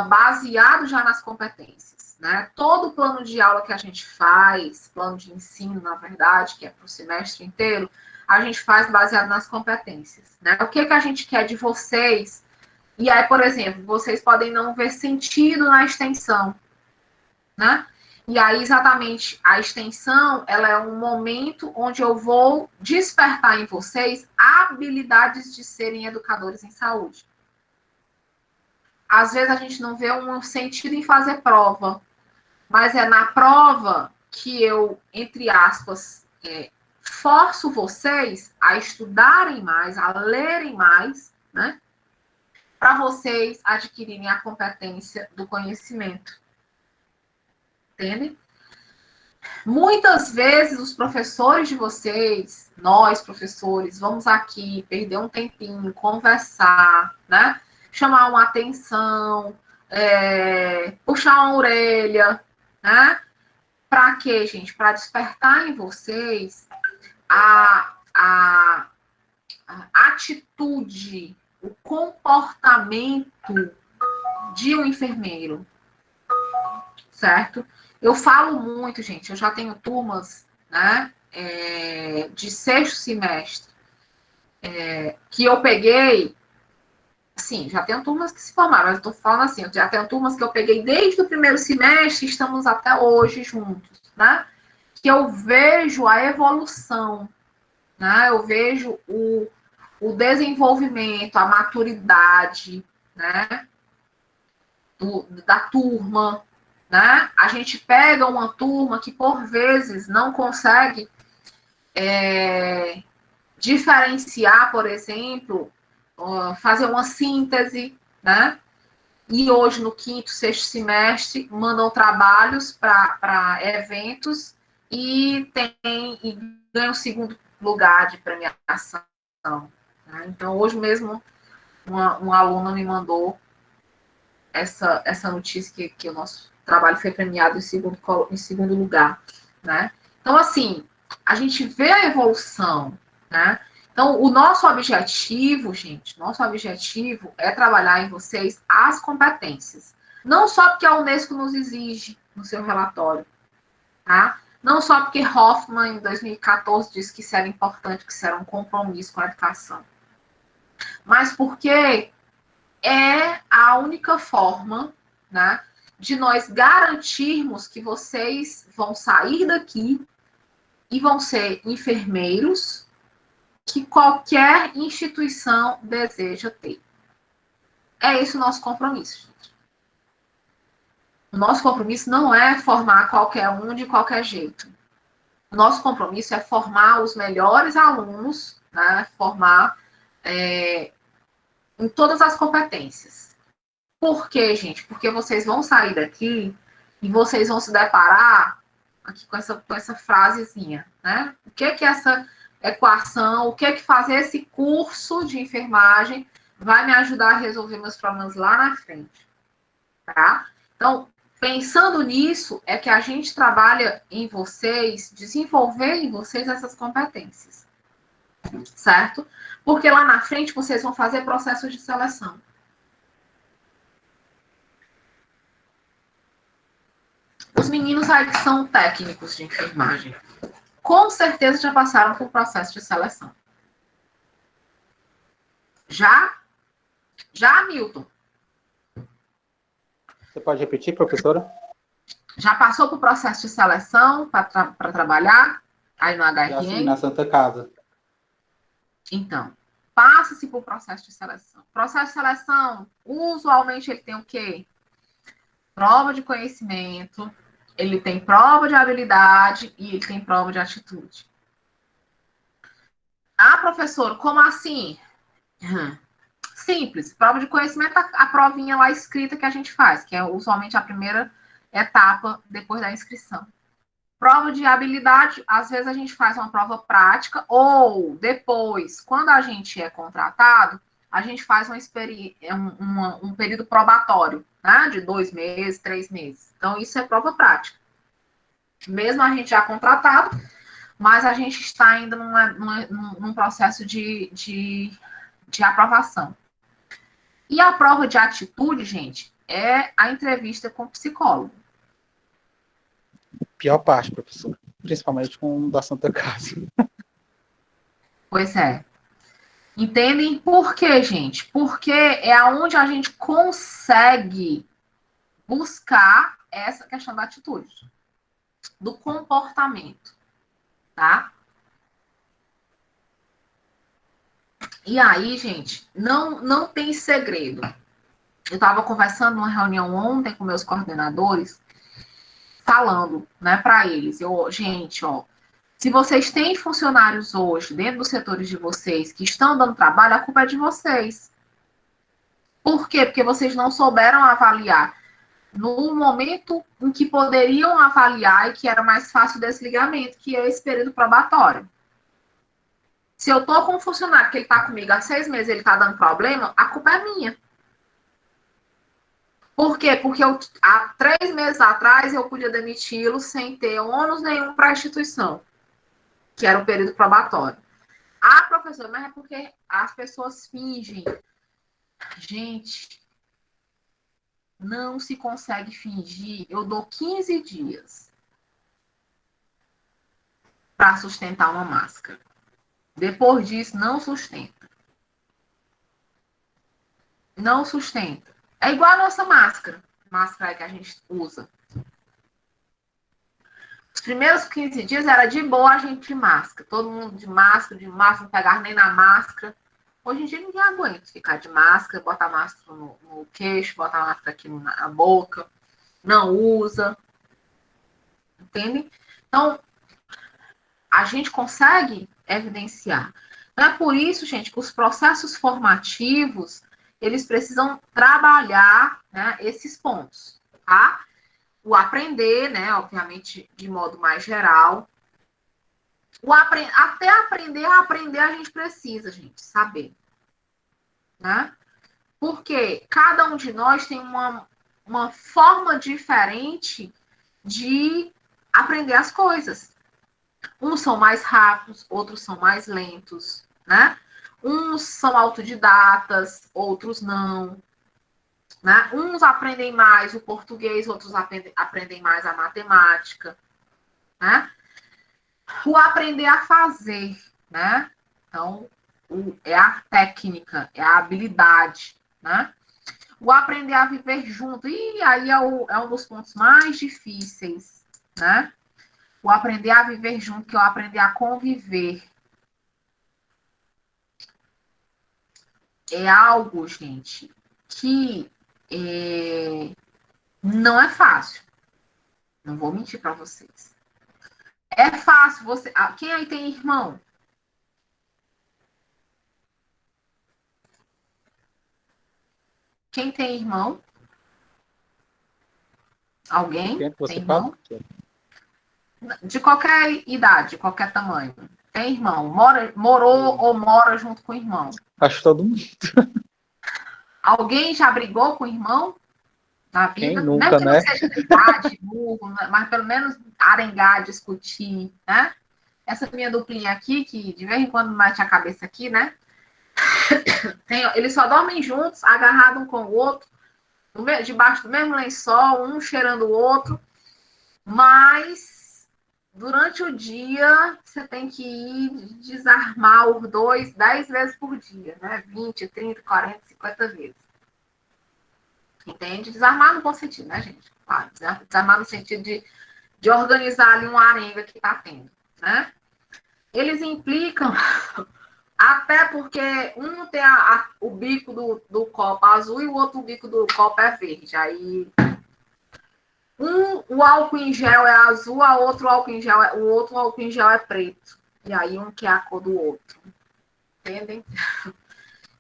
baseado já nas competências, né? Todo o plano de aula que a gente faz, plano de ensino, na verdade, que é para o semestre inteiro, a gente faz baseado nas competências, né? O que a gente quer de vocês? E aí, por exemplo, vocês podem não ver sentido na extensão, né? E aí, exatamente, a extensão, ela é um momento onde eu vou despertar em vocês habilidades de serem educadores em saúde. Às vezes, a gente não vê um sentido em fazer prova, mas é na prova que eu, entre aspas, forço vocês a estudarem mais, a lerem mais, né? Para vocês adquirirem a competência do conhecimento. Entende? Muitas vezes os professores de vocês, nós professores, vamos aqui perder um tempinho, conversar, né? Chamar uma atenção, puxar uma orelha, né? Para quê, gente? Para despertar em vocês a atitude, o comportamento de um enfermeiro, certo? Eu falo muito, gente, eu já tenho turmas, né, de sexto semestre, que eu peguei, assim, já tenho turmas que se formaram, mas eu tô falando assim, eu já tenho turmas que eu peguei desde o primeiro semestre, estamos até hoje juntos, né, que eu vejo a evolução, né, eu vejo o desenvolvimento, a maturidade, né, da turma, né? A gente pega uma turma que, por vezes, não consegue diferenciar, por exemplo, fazer uma síntese, né? E hoje, no quinto, sexto semestre, mandam trabalhos para eventos e ganham o segundo lugar de premiação. Né? Então, hoje mesmo, uma aluna me mandou essa notícia que o nosso trabalho foi premiado em segundo lugar, né? Então, assim, a gente vê a evolução, né? Então, o nosso objetivo, gente, nosso objetivo é trabalhar em vocês as competências. Não só porque a Unesco nos exige no seu relatório, tá? Não só porque Hoffman, em 2014, disse que isso era importante, que isso era um compromisso com a educação. Mas porque é a única forma, né, de nós garantirmos que vocês vão sair daqui e vão ser enfermeiros que qualquer instituição deseja ter. É esse o nosso compromisso, gente. O nosso compromisso não é formar qualquer um de qualquer jeito. O nosso compromisso é formar os melhores alunos, né, formar em todas as competências. Por quê, gente? Porque vocês vão sair daqui e vocês vão se deparar aqui com essa frasezinha, né? O que é essa equação, o que fazer esse curso de enfermagem vai me ajudar a resolver meus problemas lá na frente, tá? Então, pensando nisso, é que a gente trabalha em vocês, desenvolver em vocês essas competências, certo? Porque lá na frente vocês vão fazer processos de seleção. Os meninos aí que são técnicos de enfermagem, com certeza já passaram por processo de seleção. Já, Milton? Você pode repetir, professora? Já passou por processo de seleção para trabalhar aí no HRN? Já sim, na Santa Casa. Então, passa-se por processo de seleção. Processo de seleção, usualmente ele tem o quê? Prova de conhecimento, ele tem prova de habilidade e ele tem prova de atitude. Ah, professor, como assim? Simples. Prova de conhecimento, a provinha lá escrita que a gente faz, que é usualmente a primeira etapa depois da inscrição. Prova de habilidade, às vezes a gente faz uma prova prática, ou depois, quando a gente é contratado, a gente faz um período probatório, né, de 2 meses, 3 meses. Então, isso é prova prática. Mesmo a gente já contratado, mas a gente está ainda num processo de aprovação. E a prova de atitude, gente, é a entrevista com o psicólogo. Pior parte, professor. Principalmente com o da Santa Casa. Pois é. Entendem por quê, gente? Porque é aonde a gente consegue buscar essa questão da atitude, do comportamento, tá? E aí, gente, não tem segredo. Eu estava conversando numa reunião ontem com meus coordenadores falando, né, para eles, gente, ó, se vocês têm funcionários hoje dentro dos setores de vocês que estão dando trabalho, a culpa é de vocês. Por quê? Porque vocês não souberam avaliar no momento em que poderiam avaliar e que era mais fácil o desligamento, que é esse período probatório. Se eu tô com um funcionário que ele tá comigo há 6 meses e ele tá dando problema, a culpa é minha. Por quê? Porque há 3 meses atrás eu podia demiti-lo sem ter ônus nenhum para a instituição, que era o período probatório. Ah, professor, mas é porque as pessoas fingem. Gente, não se consegue fingir. Eu dou 15 dias para sustentar uma máscara. Depois disso, não sustenta. Não sustenta. É igual a nossa máscara. Máscara que a gente usa. Os primeiros 15 dias era de boa a gente de máscara. Todo mundo de máscara, não pegar nem na máscara. Hoje em dia ninguém aguenta ficar de máscara, bota a máscara no queixo, bota a máscara aqui na boca. Não usa. Entende? Então, a gente consegue evidenciar. Então, é por isso, gente, que os processos formativos, eles precisam trabalhar, né, esses pontos, tá? O aprender, né, obviamente, de modo mais geral. Até aprender a gente precisa, gente, saber. Né? Porque cada um de nós tem uma forma diferente de aprender as coisas. Uns são mais rápidos, outros são mais lentos, né? Uns são autodidatas, outros não. Né? Uns aprendem mais o português, outros aprendem mais a matemática. Né? O aprender a fazer, né? Então, é a técnica, é a habilidade, né? O aprender a viver junto, e aí é um dos pontos mais difíceis, né? O aprender a viver junto, que é o aprender a conviver. É algo, gente, que não é fácil. Não vou mentir para vocês. É fácil você... Quem aí tem irmão? Quem tem irmão? Alguém? Quem é que você Tem fala? irmão? De qualquer idade, de qualquer tamanho. Tem irmão? Morou ou mora junto com o irmão? Acho que todo mundo. Alguém já brigou com o irmão na Quem vida? nunca, Mesmo que né? não seja idade, burro, mas pelo menos arengar, discutir, né? Essa minha duplinha aqui, que de vez em quando bate a cabeça aqui, né? Eles só dormem juntos, agarrados um com o outro, debaixo do mesmo lençol, um cheirando o outro, mas durante o dia você tem que ir desarmar os dois 10 vezes por dia, né? 20, 30, 40, 50 vezes. Entende? Desarmar no bom sentido, né, gente? Claro, desarmar no sentido de organizar ali uma arenga que está tendo, né? Eles implicam até porque um tem o bico do copo azul e o outro bico do copo é verde. Aí o álcool em gel é azul, o outro álcool em gel é preto. E aí um quer a cor do outro. Entendem?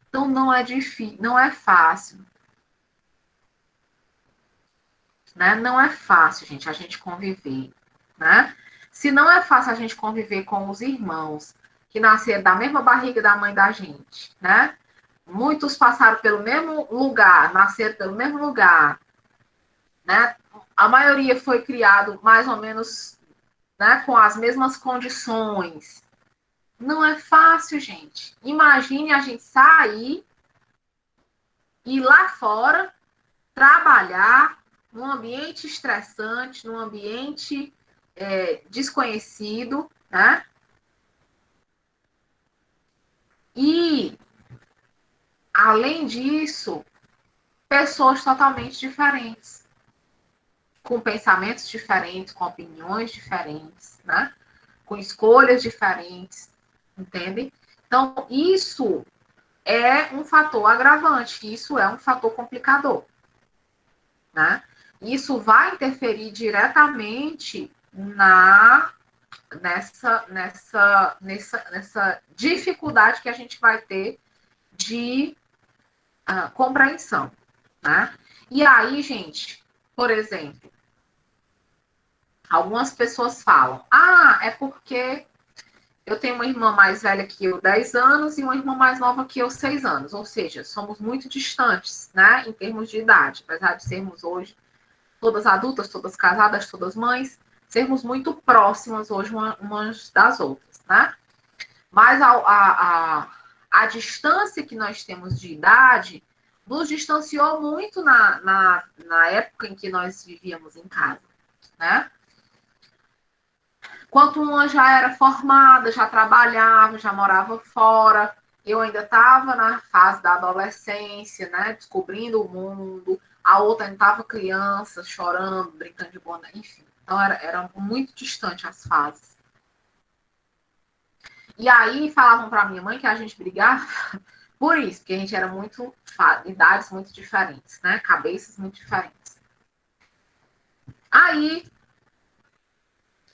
Então não é difícil, não é fácil. Né? Não é fácil, gente, a gente conviver, né? Se não é fácil a gente conviver com os irmãos que nasceram da mesma barriga da mãe da gente, né? Muitos passaram pelo mesmo lugar, nasceram pelo mesmo lugar, né? A maioria foi criado mais ou menos, né, com as mesmas condições. Não é fácil, gente. Imagine a gente sair e ir lá fora trabalhar num ambiente estressante, num ambiente desconhecido, né? E, além disso, pessoas totalmente diferentes, com pensamentos diferentes, com opiniões diferentes, né? Com escolhas diferentes, entende? Então, isso é um fator agravante, isso é um fator complicador, né? isso vai interferir diretamente nessa dificuldade que a gente vai ter de compreensão, né? E aí, gente, por exemplo, algumas pessoas falam, é porque eu tenho uma irmã mais velha que eu, 10 anos, e uma irmã mais nova que eu, 6 anos. Ou seja, somos muito distantes, né, em termos de idade. Apesar de sermos hoje todas adultas, todas casadas, todas mães, sermos muito próximas hoje umas das outras, né? Mas a distância que nós temos de idade nos distanciou muito na época em que nós vivíamos em casa, né? Enquanto uma já era formada, já trabalhava, já morava fora, eu ainda estava na fase da adolescência, né, descobrindo o mundo, a outra ainda estava criança, chorando, brincando de boneca, enfim. Então, era muito distante as fases. E aí, falavam para minha mãe que a gente brigava por isso, porque a gente era muito, idades muito diferentes, né, cabeças muito diferentes. Aí,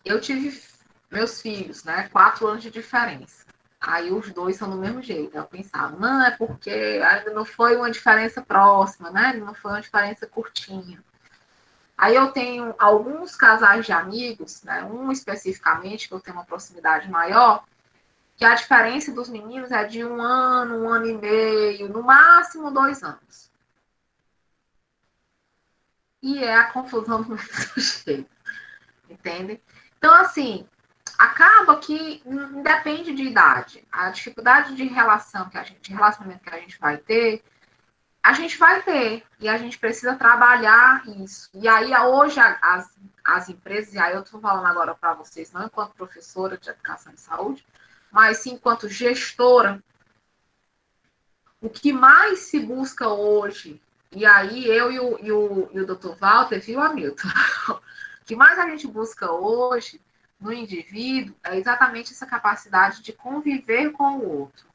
eu tive meus filhos, né? 4 anos de diferença. Aí os dois são do mesmo jeito. Eu pensava, não, é porque ainda não foi uma diferença próxima, né? Não foi uma diferença curtinha. Aí eu tenho alguns casais de amigos, né? Um especificamente, que eu tenho uma proximidade maior, que a diferença dos meninos é de 1 ano, 1 ano e meio, no máximo 2 anos. E é a confusão do mesmo jeito. Entende? Então, assim, acaba que independe de idade. A dificuldade de relacionamento que a gente vai ter, a gente vai ter. E a gente precisa trabalhar isso. E aí, hoje, as empresas, e aí eu estou falando agora para vocês, não enquanto professora de educação e saúde, mas sim enquanto gestora, o que mais se busca hoje, e aí eu e o Dr. Walter, viu, Hamilton? O que mais a gente busca hoje no indivíduo é exatamente essa capacidade de conviver com o outro,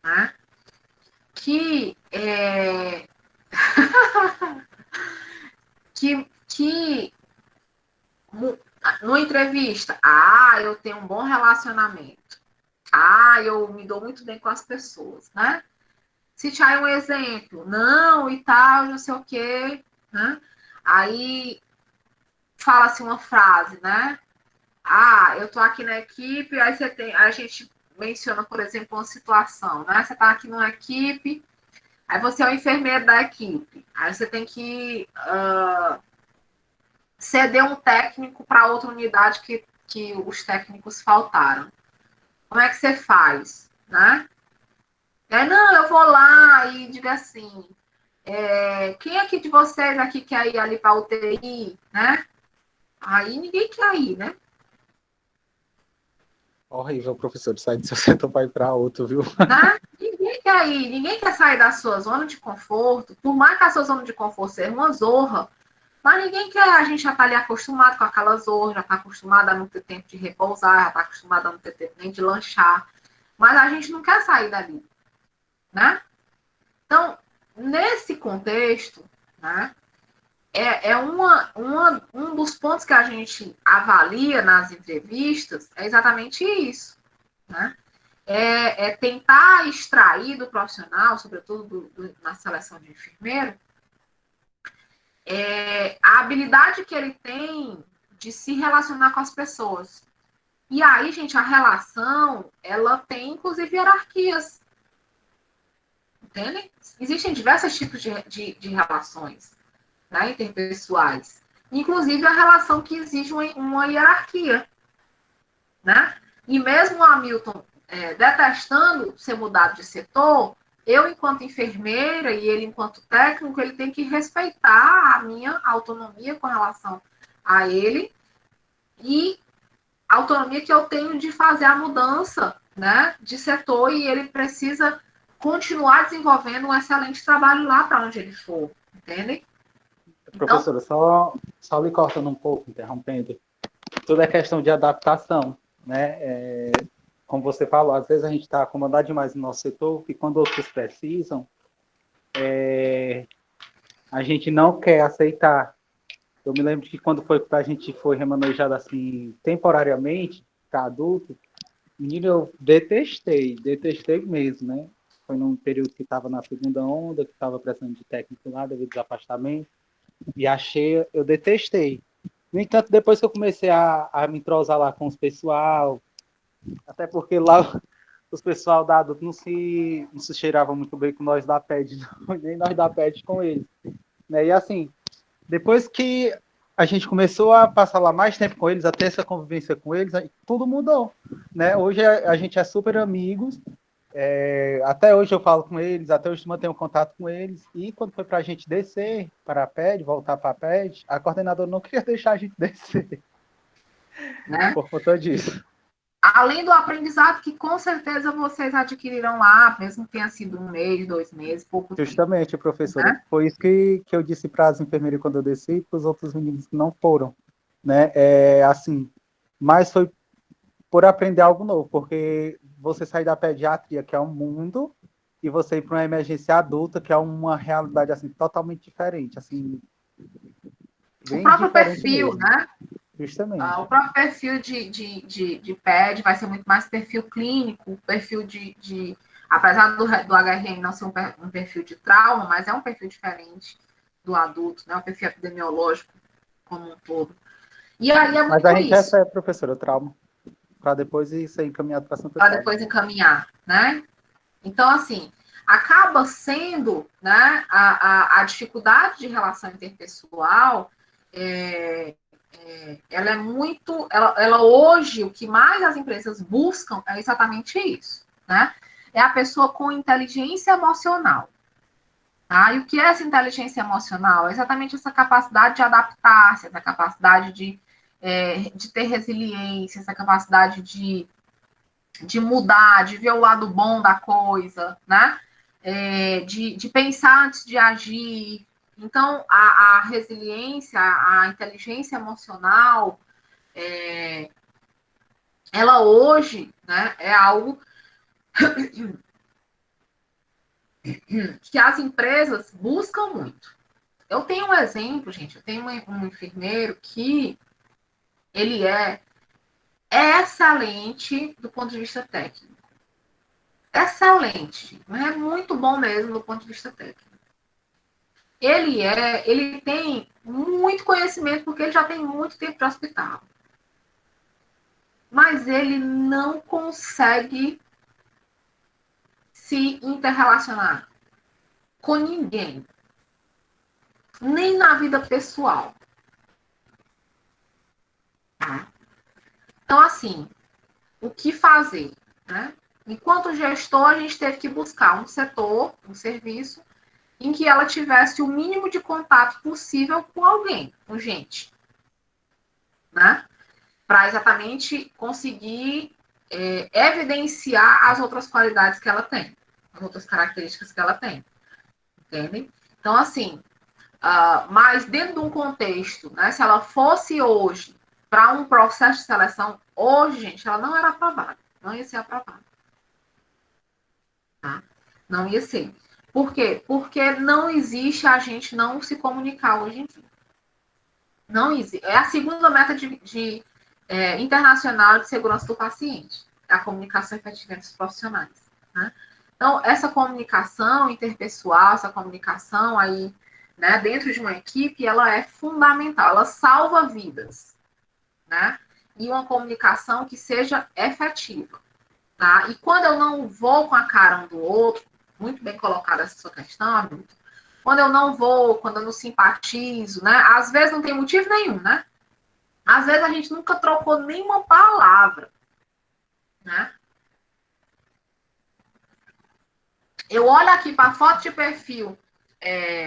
né? Que numa entrevista, eu tenho um bom relacionamento, eu me dou muito bem com as pessoas, né? Se tiver um exemplo, não e tal, não sei o quê, né? Aí fala-se uma frase, né? Eu tô aqui na equipe, aí a gente menciona, por exemplo, uma situação, né? Você tá aqui numa equipe, aí você é o enfermeiro da equipe, aí você tem que ceder um técnico para outra unidade que os técnicos faltaram. Como é que você faz, né? Não, eu vou lá e digo assim, quem aqui de vocês aqui quer ir ali para a UTI, né? Aí ninguém quer ir, né? Horrível, professor, de sair do seu setor para ir para outro, viu? Né? Ninguém quer ir, ninguém quer sair da sua zona de conforto, por mais que a sua zona de conforto seja uma zorra, mas ninguém quer, a gente já está ali acostumado com aquela zorra, já está acostumado a não ter tempo de repousar, já está acostumado a não ter tempo nem de lanchar, mas a gente não quer sair dali, né? Então, nesse contexto, né, um dos pontos que a gente avalia nas entrevistas é exatamente isso, né? É tentar extrair do profissional, sobretudo na seleção de enfermeiro, a habilidade que ele tem de se relacionar com as pessoas. E aí, gente, a relação, ela tem, inclusive, hierarquias. Entendem? Existem diversos tipos de relações, né, interpessoais. Inclusive, a relação que exige uma hierarquia. Né? E mesmo o Hamilton detestando ser mudado de setor, eu, enquanto enfermeira, e ele, enquanto técnico, ele tem que respeitar a minha autonomia com relação a ele e a autonomia que eu tenho de fazer a mudança, né, de setor, e ele precisa continuar desenvolvendo um excelente trabalho lá para onde ele for, entende? Professora, só lhe cortando um pouco, interrompendo, tudo é questão de adaptação, né? Como você falou, às vezes a gente está acomodado demais no nosso setor, que quando outros precisam, a gente não quer aceitar. Eu me lembro que quando a gente foi remanejado assim, temporariamente, para adulto, menino, eu detestei mesmo, né? Foi num período que estava na segunda onda, que estava precisando de técnico lá, devido ao afastamento, e achei, eu detestei. No entanto, depois que eu comecei a me entrosar lá com os pessoal, até porque lá os pessoal da adulto não se cheiravam muito bem com nós da PED, não, nem nós da PED com eles. Né? E assim, depois que a gente começou a passar lá mais tempo com eles, a ter essa convivência com eles, tudo mudou. Né? Hoje a gente é super amigos, até hoje eu falo com eles, até hoje mantenho contato com eles, e quando foi para a gente descer para a PED, voltar para a PED, a coordenadora não queria deixar a gente descer, né? por conta disso. Além do aprendizado que com certeza vocês adquirirão lá, mesmo que tenha sido 1 mês, 2 meses, pouco tempo. Justamente, professora. Né? Foi isso que eu disse para as enfermeiras quando eu desci e para os outros meninos que não foram. Né? Assim, mas foi por aprender algo novo, porque você sair da pediatria, que é um mundo, e você ir para uma emergência adulta, que é uma realidade assim, totalmente diferente. Assim, O próprio perfil, mesmo. né? Justamente. O próprio perfil de PED vai ser muito mais perfil clínico, perfil apesar do HRM não ser um perfil de trauma, mas é um perfil diferente do adulto, né? Um perfil epidemiológico como um todo. E aí é muito mas a gente isso. recebe, professora, trauma, para depois ir ser encaminhado para Santa Para depois encaminhar, né? Então, assim, acaba sendo, né, a dificuldade de relação interpessoal, ela é muito, ela hoje, o que mais as empresas buscam é exatamente isso, né? É a pessoa com inteligência emocional. Tá? E o que é essa inteligência emocional? É exatamente essa capacidade de adaptar-se, essa capacidade de ter resiliência, essa capacidade de mudar, de ver o lado bom da coisa, né? De pensar antes de agir. Então, a resiliência, a inteligência emocional, ela hoje, né, é algo que as empresas buscam muito. Eu tenho um exemplo, gente, eu tenho um enfermeiro que ele é excelente do ponto de vista técnico. Excelente, é muito bom mesmo do ponto de vista técnico. Ele tem muito conhecimento porque ele já tem muito tempo de hospital. Mas ele não consegue se interrelacionar com ninguém, nem na vida pessoal. Tá? Então, assim, o que fazer? Né? Enquanto gestor, a gente teve que buscar um setor, um serviço, em que ela tivesse o mínimo de contato possível com alguém, com gente. Né? Para exatamente conseguir evidenciar as outras qualidades que ela tem, as outras características que ela tem. Entendem? Então, assim, mas dentro de um contexto, né, se ela fosse hoje para um processo de seleção, hoje, gente, ela não era aprovada, não ia ser aprovada. Tá? Não ia ser. Por quê? Porque não existe a gente não se comunicar hoje em dia. Não existe. É a segunda meta internacional de segurança do paciente, a comunicação efetiva entre os profissionais. Né? Então, essa comunicação interpessoal, essa comunicação aí, né, dentro de uma equipe, ela é fundamental, ela salva vidas, né? E uma comunicação que seja efetiva, tá? E quando eu não vou com a cara um do outro, muito bem colocada essa sua questão, amigo, quando eu não vou, quando eu não simpatizo, né? Às vezes não tem motivo nenhum, né? Às vezes a gente nunca trocou nenhuma palavra, né? Eu olho aqui para a foto de perfil,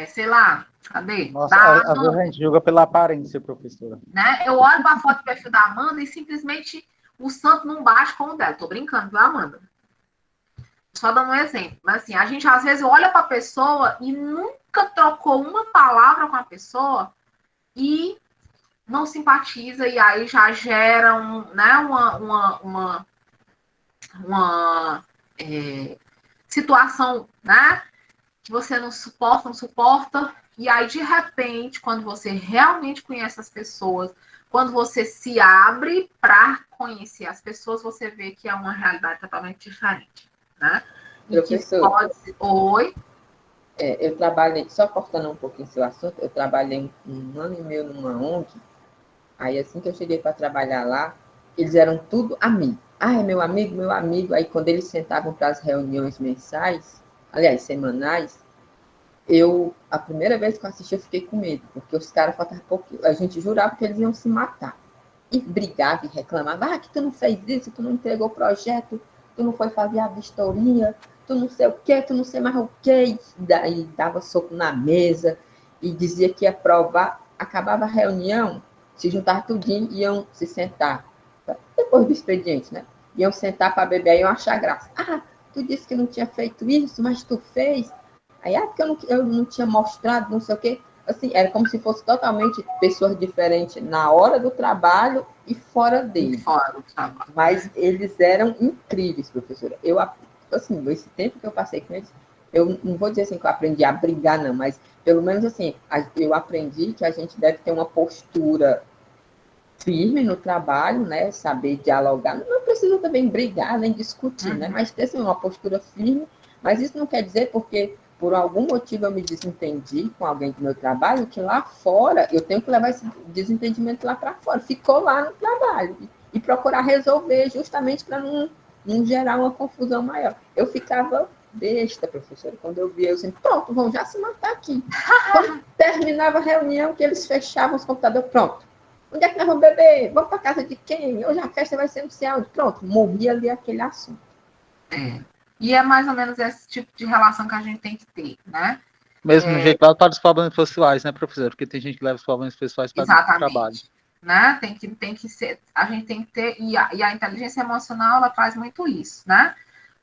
sei lá, cadê? Nossa, às vezes a gente julga pela aparência, professora. Né? Eu olho para a foto de perfil da Amanda e simplesmente o santo não bate com o dela. Tô brincando, viu, Amanda? Só dando um exemplo. Mas assim, a gente às vezes olha para a pessoa e nunca trocou uma palavra com a pessoa e não simpatiza, e aí já gera uma situação, né, que você não suporta, não suporta, e aí, de repente, quando você realmente conhece as pessoas, quando você se abre para conhecer as pessoas, você vê que é uma realidade totalmente diferente, né? E que Professor, pode ser... Oi? eu trabalhei, só cortando um pouquinho seu assunto, eu trabalhei um ano e meio numa ONG, aí assim que eu cheguei para trabalhar lá, eles eram tudo amigos. Ah, é meu amigo, meu amigo. Aí quando eles sentavam para as reuniões mensais, aliás, semanais, a primeira vez que eu assisti, eu fiquei com medo, porque os caras faltavam pouco, a gente jurava que eles iam se matar. E brigava e reclamava, que tu não fez isso, tu não entregou o projeto, tu não foi fazer a vistoria, tu não sei o quê, tu não sei mais o quê. E daí dava soco na mesa e dizia que ia provar. Acabava a reunião, se juntava tudinho e iam se sentar. Depois do expediente, né? Iam sentar para beber e iam achar graça. Tu disse que não tinha feito isso, mas tu fez. Aí, porque eu não tinha mostrado, não sei o quê. Assim, era como se fosse totalmente pessoas diferentes na hora do trabalho e fora dele. Fora do trabalho. Mas eles eram incríveis, professora. Assim, esse tempo que eu passei com eles, eu não vou dizer assim que eu aprendi a brigar, não, mas pelo menos assim, eu aprendi que a gente deve ter uma postura firme no trabalho, né? Saber dialogar. Não precisa também brigar nem discutir, né? Mas ter assim, uma postura firme. Mas isso não quer dizer porque por algum motivo eu me desentendi com alguém do meu trabalho, que lá fora eu tenho que levar esse desentendimento lá para fora. Ficou lá no trabalho. E procurar resolver justamente para não gerar uma confusão maior. Eu ficava besta, professora, quando eu via, eu assim, pronto, vão já se matar aqui. Quando terminava a reunião, que eles fechavam os computadores, pronto. Onde é que nós vamos beber? Vamos para casa de quem? Hoje a festa vai ser no céu. Pronto, morria ali aquele assunto. E é mais ou menos esse tipo de relação que a gente tem que ter, né? Mesmo jeito lá para os problemas pessoais, né, professor? Porque tem gente que leva os problemas pessoais para o trabalho. Né? Tem que ser, a gente tem que ter, e a inteligência emocional, ela traz muito isso, né?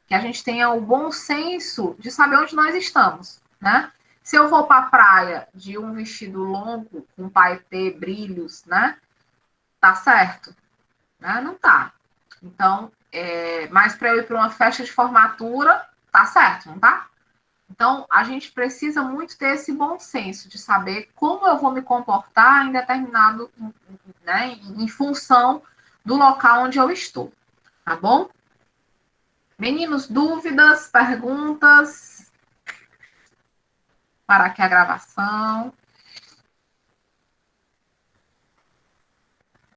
Que a gente tenha o bom senso de saber onde nós estamos, né? Se eu vou para a praia de um vestido longo, com paetê, brilhos, né? Tá certo? Né? Não tá. Então, mas para eu ir para uma festa de formatura, tá certo, não tá? Então, a gente precisa muito ter esse bom senso de saber como eu vou me comportar em determinado, né, em função do local onde eu estou, tá bom? Meninos, dúvidas, perguntas? Parar aqui a gravação.